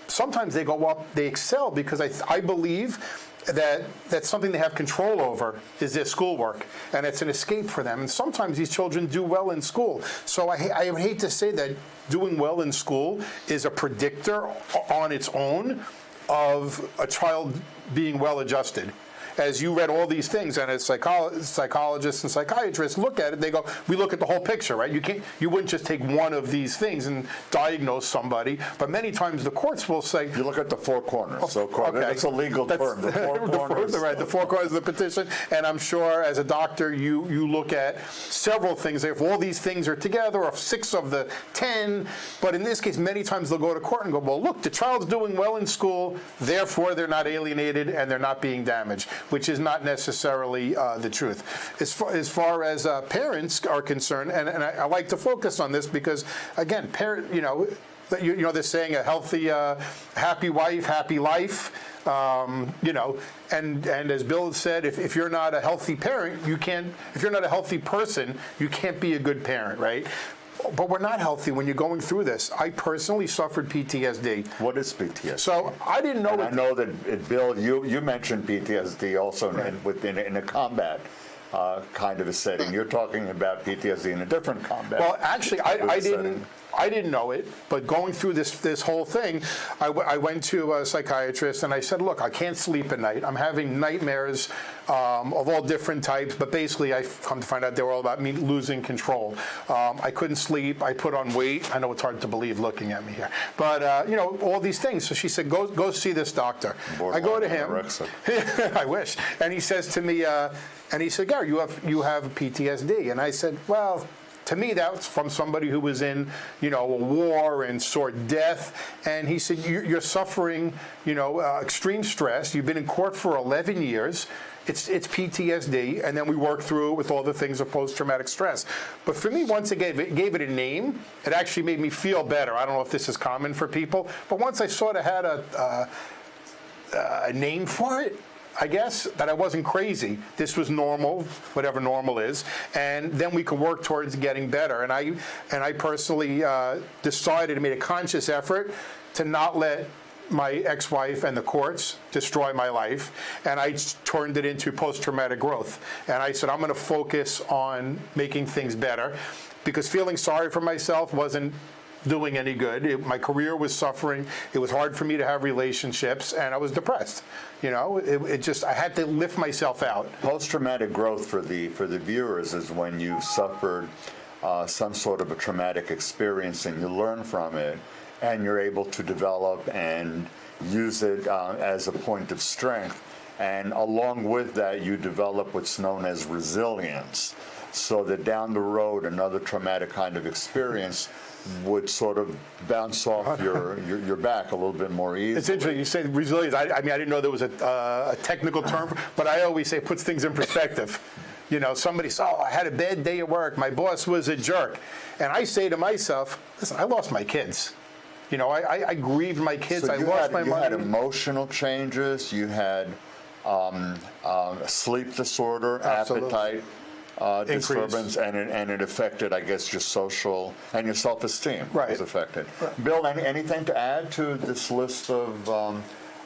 Sometimes they go up, they excel, because I believe that that's something they have control over, is their schoolwork, and it's an escape for them. And sometimes these children do well in school. So I would hate to say that doing well in school is a predictor on its own of a child being well adjusted. as you read all these things, and as psychologists and psychiatrists look at it, they go, we look at the whole picture, right? You wouldn't just take one of these things and diagnose somebody, but many times the courts will say, You look at the four corners. So that's a legal term. The four corners. Right, the four corners of the petition. And I'm sure as a doctor, you look at several things. If all these things are together, or 6 of the 10, but in this case, many times they'll go to court and go, well, look, the child's doing well in school, therefore they're not alienated and they're not being damaged, which is not necessarily the truth. As far as parents are concerned, and I like to focus on this because, again, they're saying a healthy, happy wife, happy life. And as Bill said, if you're not a healthy parent, if you're not a healthy person, you can't be a good parent, right? But we're not healthy when you're going through this. I personally suffered PTSD. What is PTSD? So I didn't know. I know that, Bill, you mentioned PTSD also in a combat kind of a setting. You're talking about PTSD in a different combat. Well, actually, I didn't know it, but going through this whole thing, I went to a psychiatrist and I said, look, I can't sleep at night. I'm having nightmares of all different types, but basically I've come to find out they were all about me losing control. I couldn't sleep. I put on weight. I know it's hard to believe looking at me here, but all these things. So she said, go see this doctor. I go to him. I wish. And he says to me, and he said, Gary, you have PTSD. And I said, well, to me, that's from somebody who was in, a war and saw death. And he said, you're suffering, extreme stress. You've been in court for 11 years. It's PTSD. And then we work through it with all the things of post-traumatic stress. But for me, once it gave it a name, it actually made me feel better. I don't know if this is common for people. But once I sort of had a name for it, I guess, that I wasn't crazy. This was normal, whatever normal is, and then we could work towards getting better. And I personally decided, made a conscious effort to not let my ex-wife and the courts destroy my life, and I turned it into post-traumatic growth. And I said, I'm going to focus on making things better, because feeling sorry for myself wasn't doing any good. My career was suffering. It was hard for me to have relationships, and I was depressed. I had to lift myself out. Post-traumatic growth for the viewers is when you've suffered some sort of a traumatic experience and you learn from it, and you're able to develop and use it as a point of strength. And along with that, you develop what's known as resilience, so that down the road, another traumatic kind of experience would sort of bounce off your back a little bit more easily. It's interesting you say resilience. I didn't know there was a technical term, but I always say it puts things in perspective. Somebody says, I had a bad day at work. My boss was a jerk. And I say to myself, listen, I lost my kids. I grieved my kids. So I lost my mother. You had emotional changes. You had sleep disorder, Absolutely. Appetite disturbance, and it affected, I guess, your social and your self-esteem was affected. Right. Bill, anything to add to this list of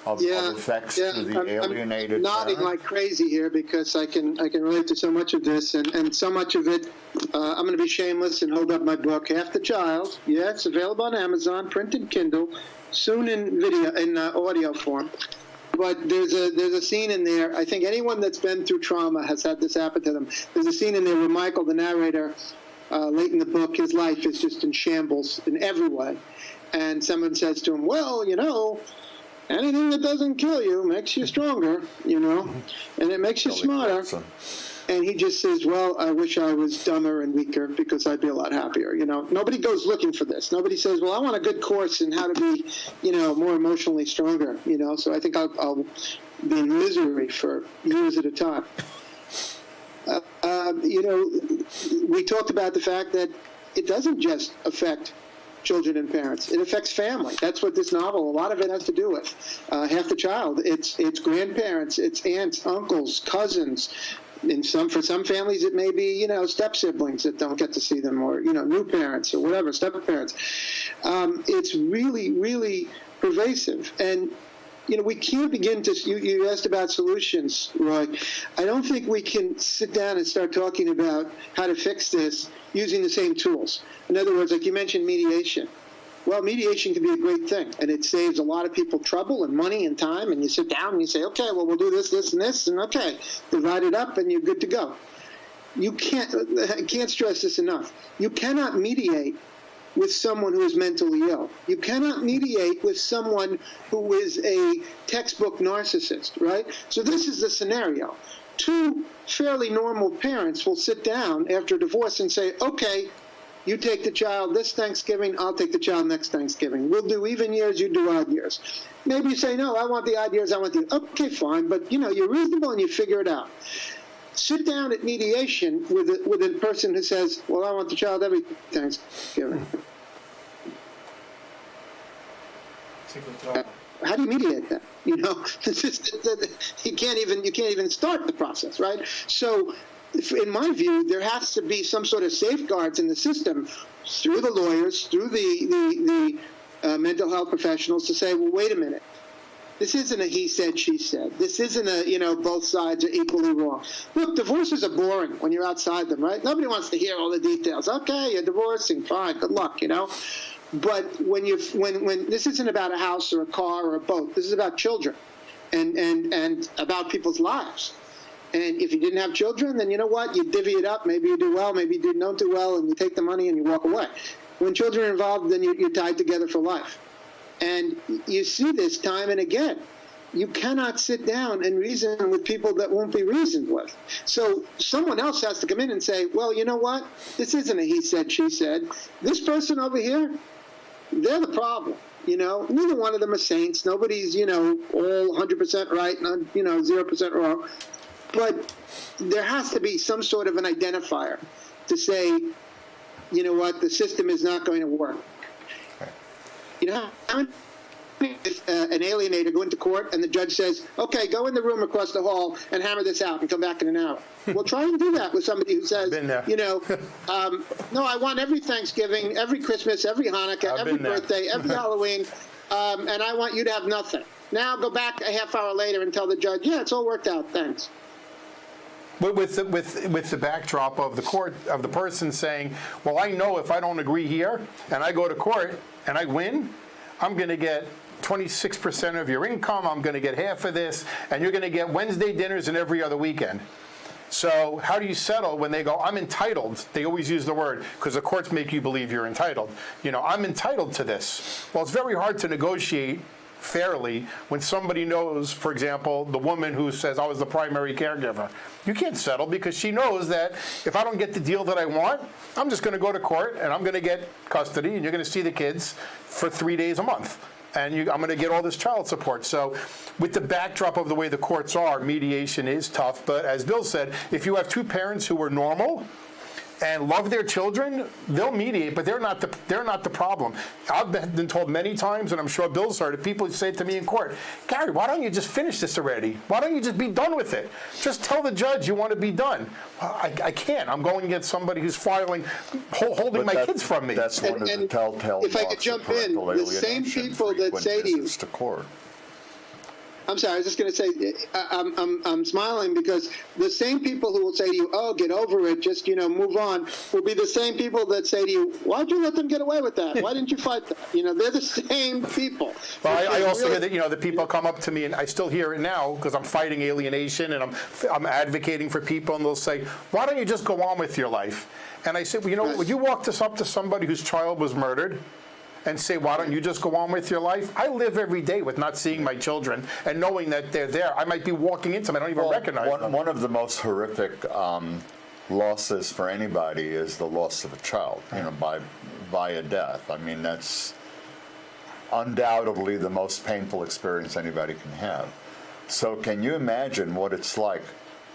effects to the alienated I'm nodding parent? like crazy here because I can relate to so much of this, and so much of it. I'm going to be shameless and hold up my book, Half the Child. Yeah, it's available on Amazon, printed Kindle, soon in audio form. But there's a scene in there. I think anyone that's been through trauma has had this happen to them. There's a scene in there where Michael, the narrator, late in the book, his life is just in shambles in every way. And someone says to him, well, anything that doesn't kill you makes you stronger, and it makes you smarter. And he just says, well, I wish I was dumber and weaker because I'd be a lot happier. Nobody goes looking for this. Nobody says, well, I want a good course in how to be, more emotionally stronger, So I think I'll be in misery for years at a time. We talked about the fact that it doesn't just affect children and parents. It affects family. That's what this novel, a lot of it has to do with. Half the Child, it's grandparents, it's aunts, uncles, cousins. For some families, it may be, step siblings that don't get to see them, or, new parents or whatever, step parents. It's really, really pervasive. And, we can't begin to, you asked about solutions, Roy. I don't think we can sit down and start talking about how to fix this using the same tools. In other words, like you mentioned, mediation. Well, mediation can be a great thing, and it saves a lot of people trouble and money and time, and you sit down and you say, okay, well, we'll do this, this, and this, and okay, divide it up, and you're good to go. I can't stress this enough. You cannot mediate with someone who is mentally ill. You cannot mediate with someone who is a textbook narcissist, right? So this is the scenario. Two fairly normal parents will sit down after a divorce and say, okay, you take the child this Thanksgiving, I'll take the child next Thanksgiving. We'll do even years, you do odd years. Maybe you say, no, I want the odd years, I want the... Okay, fine, but you're reasonable and you figure it out. Sit down at mediation with a person who says, well, I want the child every Thanksgiving. How do you mediate that? It's just, you can't even start the process, right? So, in my view, there has to be some sort of safeguards in the system through the lawyers, through the mental health professionals to say, well, wait a minute. This isn't a he said, she said. This isn't a, both sides are equally wrong. Look, divorces are boring when you're outside them, right? Nobody wants to hear all the details. Okay, you're divorcing, fine, good luck, But when this isn't about a house or a car or a boat, this is about children and about people's lives. And if you didn't have children, then you know what? You divvy it up. Maybe you do well, maybe you don't do well, and you take the money and you walk away. When children are involved, then you're tied together for life. And you see this time and again. You cannot sit down and reason with people that won't be reasoned with. So someone else has to come in and say, well, you know what? This isn't a he said, she said. This person over here, they're the problem. Neither one of them are saints. Nobody's, all 100% right and, 0% wrong. But there has to be some sort of an identifier to say, you know what, the system is not going to work. How many an alienator go into court and the judge says, okay, go in the room across the hall and hammer this out and come back in an hour. Well, try and do that with somebody who says, no, I want every Thanksgiving, every Christmas, every Hanukkah, every birthday, every Halloween, and I want you to have nothing. Now go back a half hour later and tell the judge, yeah, it's all worked out, thanks. With the backdrop of the court, of the person saying, well, I know if I don't agree here and I go to court and I win, I'm going to get 26% of your income, I'm going to get half of this, and you're going to get Wednesday dinners and every other weekend. So how do you settle when they go, I'm entitled? They always use the word, because the courts make you believe you're entitled. I'm entitled to this. Well, it's very hard to negotiate fairly when somebody knows, for example, the woman who says, I was the primary caregiver. You can't settle because she knows that if I don't get the deal that I want, I'm just going to go to court and I'm going to get custody and you're going to see the kids for 3 days a month. And I'm going to get all this child support. So with the backdrop of the way the courts are, mediation is tough. But as Bill said, if you have two parents who are normal and love their children, they'll mediate, but they're not the problem. I've been told many times, and I'm sure Bill's heard it, people say to me in court, Gary, why don't you just finish this already? Why don't you just be done with it? Just tell the judge you want to be done. Well, I can't. I'm going against somebody who's holding my kids from me. That's one of the telltale if I could jump in, the same people that say to you, to court. I'm sorry, I was just going to say, I'm smiling because the same people who will say to you, oh, get over it, just, move on, will be the same people that say to you, why'd you let them get away with that? Why didn't you fight that? They're the same people. Well, I also hear that, the people come up to me, and I still hear it now because I'm fighting alienation and I'm advocating for people, and they'll say, why don't you just go on with your life? And I said, well, would you walk this up to somebody whose child was murdered and say, why don't you just go on with your life? I live every day with not seeing my children and knowing that they're there. I might be walking into them. I don't even recognize them. One of the most horrific losses for anybody is the loss of a child, by a death. I mean, that's undoubtedly the most painful experience anybody can have. So can you imagine what it's like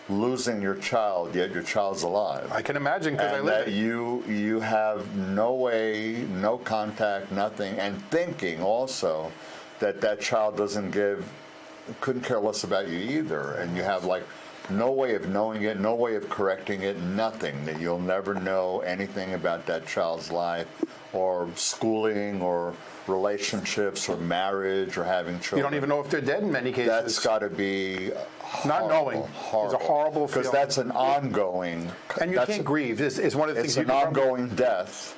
losing your child, yet your child's alive? I can imagine because I live it. You have no way, no contact, nothing, and thinking also that child couldn't care less about you either, and you have no way of knowing it, no way of correcting it, nothing, that you'll never know anything about that child's life or schooling or relationships or marriage or having children. You don't even know if they're dead in many cases. That's got to be not knowing is a horrible feeling. Because that's an ongoing... And you can't grieve. It's one of the things it's an ongoing death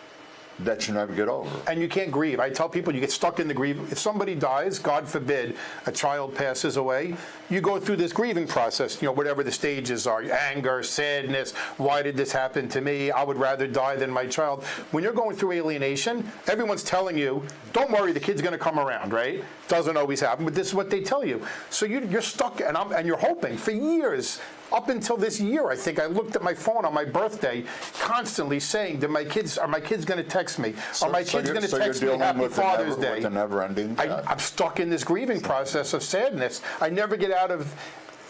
that you never get over. And you can't grieve. I tell people you get stuck in the grief. If somebody dies, God forbid, a child passes away, you go through this grieving process, whatever the stages are, anger, sadness, why did this happen to me? I would rather die than my child. When you're going through alienation, everyone's telling you, don't worry, the kid's going to come around, right? Doesn't always happen, but this is what they tell you. So you're stuck, and you're hoping for years. Up until this year, I think I looked at my phone on my birthday, constantly saying, "Are my kids going to text me? Are my kids going to text me Happy Father's Day?" With a never-ending I'm stuck in this grieving process of sadness. I never get out of.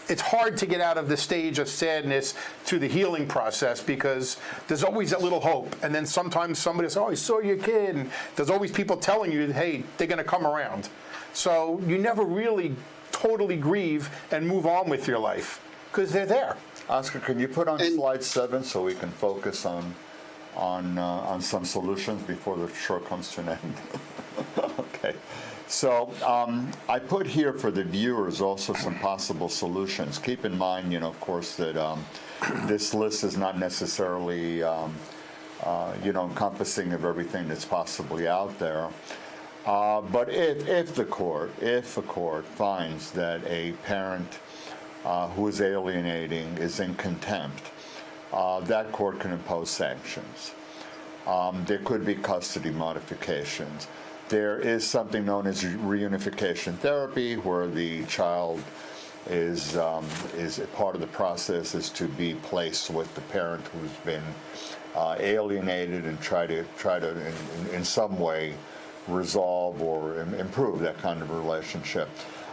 It's hard to get out of the stage of sadness to the healing process because there's always that little hope. And then sometimes somebody says, "Oh, I saw your kid," and there's always people telling you, "Hey, they're going to come around." So you never really totally grieve and move on with your life. Because they're there. Oscar, can you put on slide 7 so we can focus on some solutions before the show comes to an end? Okay. So I put here for the viewers also some possible solutions. Keep in mind, of course, that this list is not necessarily, encompassing of everything that's possibly out there. But if a court finds that a parent who is alienating is in contempt, that court can impose sanctions. There could be custody modifications. There is something known as reunification therapy, where the child is part of the process is to be placed with the parent who's been alienated and try to in some way resolve or improve that kind of relationship.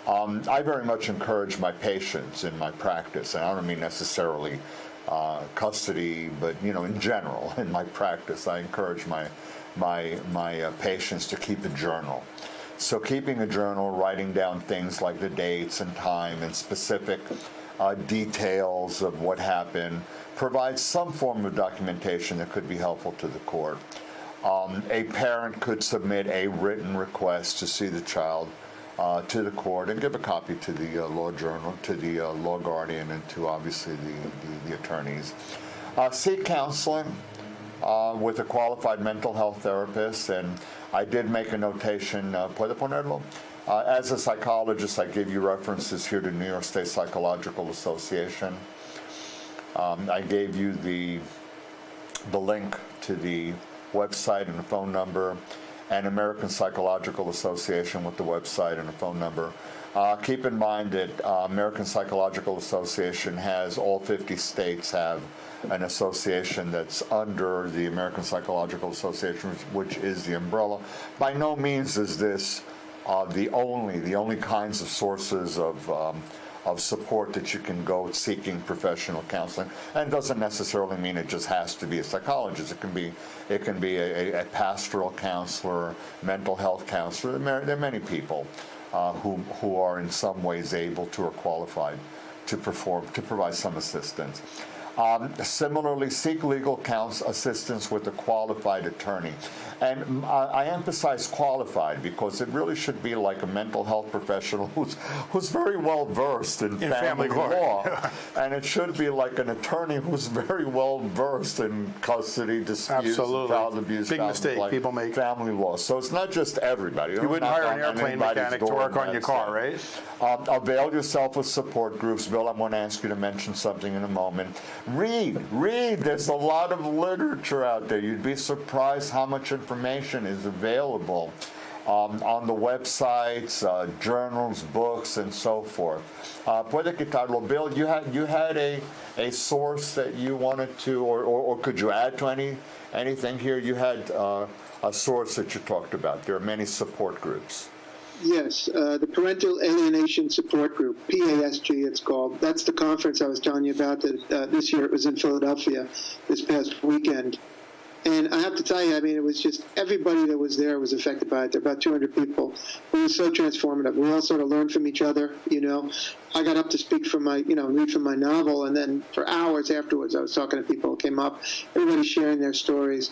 I very much encourage my patients in my practice, and I don't mean necessarily custody, but in general in my practice, I encourage my patients to keep a journal. So keeping a journal, writing down things like the dates and time and specific details of what happened, provides some form of documentation that could be helpful to the court. A parent could submit a written request to see the child to the court and give a copy to the law journal, to the law guardian, and to obviously the attorneys. Seek counseling with a qualified mental health therapist, and I did make a notation, ¿puedo ponerlo? As a psychologist, I gave you references here to New York State Psychological Association. I gave you the link to the website and a phone number, and American Psychological Association with the website and a phone number. Keep in mind that American Psychological Association has, all 50 states have an association that's under the American Psychological Association, which is the umbrella. By no means is this the only kinds of sources of support that you can go seeking professional counseling, and it doesn't necessarily mean it just has to be a psychologist. It can be a pastoral counselor, mental health counselor. There are many people who are in some ways able to or qualified to provide some assistance. Similarly, seek legal assistance with a qualified attorney. And I emphasize qualified because it really should be like a mental health professional who's very well versed in family law. And it should be like an attorney who's very well versed in custody disputes, child abuse, big mistake people make, family law. So it's not just everybody. You wouldn't hire an airplane mechanic to work on your car, right? Avail yourself of support groups. Bill, I'm going to ask you to mention something in a moment. Read. There's a lot of literature out there. You'd be surprised how much information is available on the websites, journals, books, and so forth. Puede quitarlo. Bill, you had a source that you wanted to, or could you add to anything here? You had a source that you talked about. There are many support groups. Yes, the Parental Alienation Support Group, PASG it's called. That's the conference I was telling you about. This year it was in Philadelphia this past weekend. And I have to tell you, I mean, it was just everybody that was there was affected by it. There were about 200 people. It was so transformative. We all sort of learned from each other, I got up to speak from read from my novel, and then for hours afterwards I was talking to people who came up, everybody sharing their stories.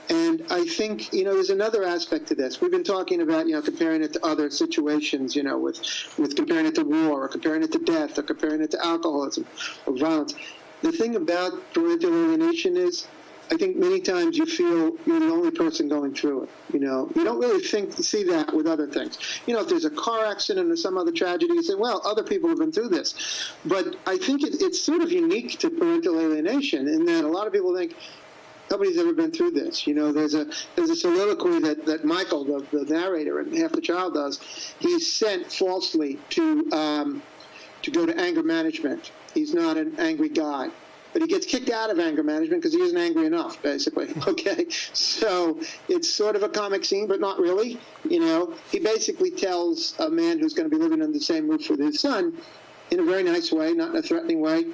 And I think, there's another aspect to this. We've been talking about, comparing it to other situations, with comparing it to war, or comparing it to death, or comparing it to alcoholism or violence. The thing about parental alienation is I think many times you feel you're the only person going through it. You don't really see that with other things. If there's a car accident or some other tragedy, you say, well, other people have been through this. But I think it's sort of unique to parental alienation in that a lot of people think nobody's ever been through this. There's a soliloquy that Michael, the narrator in Half the Child, does. He's sent falsely to go to anger management. He's not an angry guy. But he gets kicked out of anger management because he isn't angry enough, basically. Okay? So it's sort of a comic scene, but not really. He basically tells a man who's going to be living under the same roof with his son in a very nice way, not in a threatening way.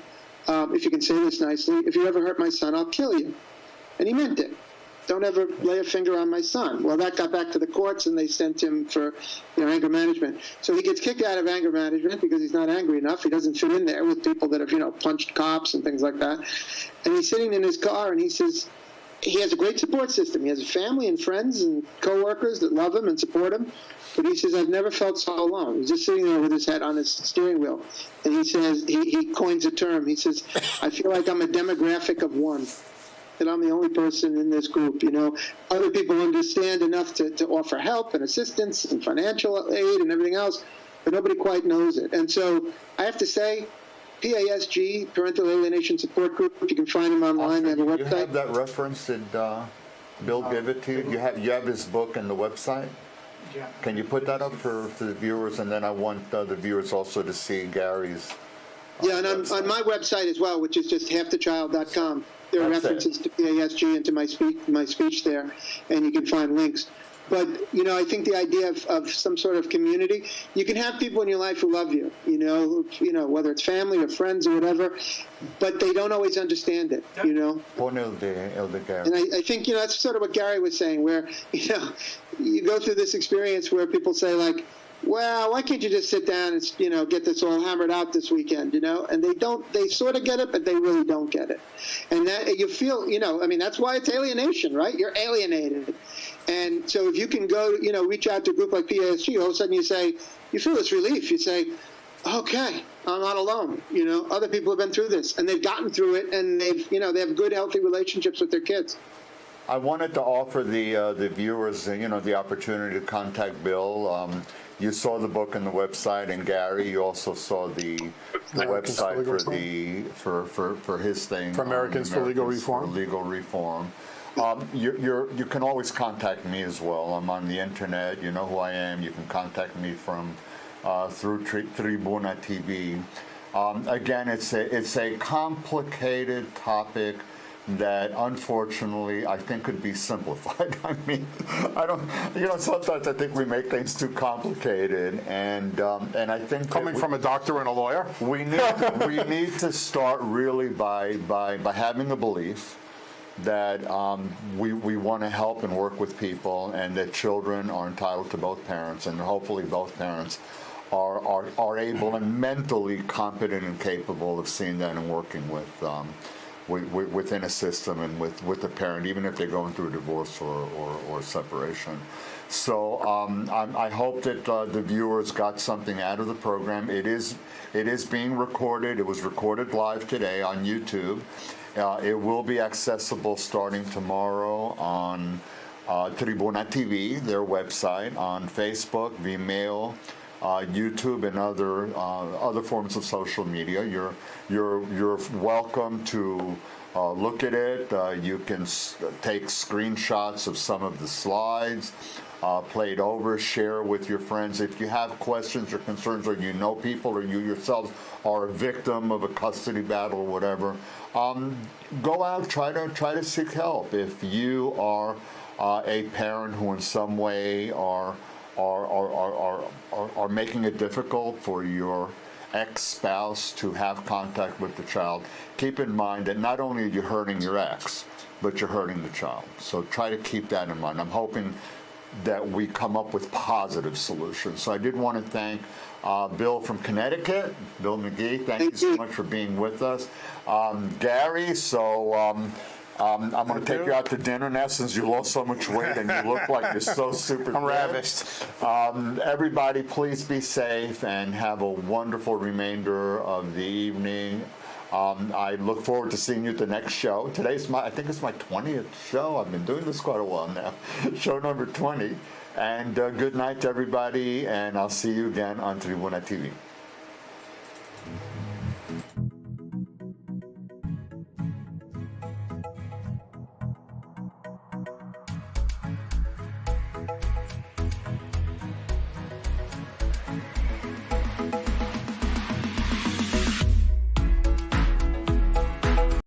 If you can say this nicely, if you ever hurt my son, I'll kill you. And he meant it. Don't ever lay a finger on my son. Well, that got back to the courts, and they sent him for anger management. So he gets kicked out of anger management because he's not angry enough. He doesn't fit in there with people that have, punched cops and things like that. And he's sitting in his car, and he says he has a great support system. He has a family and friends and coworkers that love him and support him. But he says, I've never felt so alone. He's just sitting there with his head on his steering wheel. And he says, he coins a term. He says, I feel like I'm a demographic of one. That I'm the only person in this group. Other people understand enough to offer help and assistance and financial aid and everything else, but nobody quite knows it. And so I have to say, PASG, Parental Alienation Support Group, you can find them online. They have a website. You have that reference? Did Bill give it to you? You have his book and the website? Yeah. Can you put that up for the viewers? And then I want the viewers also to see Gary's Yeah, and on my website as well, which is just halfthechild.com. There are references to PASG and to my speech there, and you can find links. But, I think the idea of some sort of community, you can have people in your life who love you, whether it's family or friends or whatever, but they don't always understand it, Pon el de Gary. And I think, that's sort of what Gary was saying, where, you go through this experience where people say, like, well, why can't you just sit down and, get this all hammered out this weekend, And they sort of get it, but they really don't get it. And that you feel, that's why it's alienation, right? You're alienated. And so if you can go, reach out to a group like PASG, all of a sudden you feel this relief. You say, okay, I'm not alone. Other people have been through this and they've gotten through it and they have good, healthy relationships with their kids. I wanted to offer the viewers, the opportunity to contact Bill. You saw the book and the website, and Gary, you also saw the website for his thing. For Americans for Legal Reform. For legal reform. You can always contact me as well. I'm on the internet. You know who I am. You can contact me through Tribuna TV. Again, it's a complicated topic that unfortunately I think could be simplified. I mean, sometimes I think we make things too complicated, and I think coming from a doctor and a lawyer, we need to start really by having the belief that we want to help and work with people, and that children are entitled to both parents, and hopefully both parents are able and mentally competent and capable of seeing that and working within a system and with a parent, even if they're going through a divorce or separation. So I hope that the viewers got something out of the program. It is being recorded. It was recorded live today on YouTube. It will be accessible starting tomorrow on Tribuna TV, their website, on Facebook, Vimeo, YouTube, and other forms of social media. You're welcome to look at it. You can take screenshots of some of the slides, play it over, share with your friends. If you have questions or concerns, or you know people, or you yourselves are a victim of a custody battle or whatever, go out, try to seek help. If you are a parent who in some way are making it difficult for your ex-spouse to have contact with the child, keep in mind that not only are you hurting your ex, but you're hurting the child. So try to keep that in mind. I'm hoping that we come up with positive solutions. So I did want to thank Bill from Connecticut, Bill McGee. Thank you so much for being with us. Gary, I'm going to take you out to dinner now since you lost so much weight and you look like you're so super I'm good. ravished. Everybody, please be safe and have a wonderful remainder of the evening. I look forward to seeing you at the next show. I think it's my 20th show. I've been doing this quite a while now. Show number 20. And good night to everybody, and I'll see you again on Tribuna TV.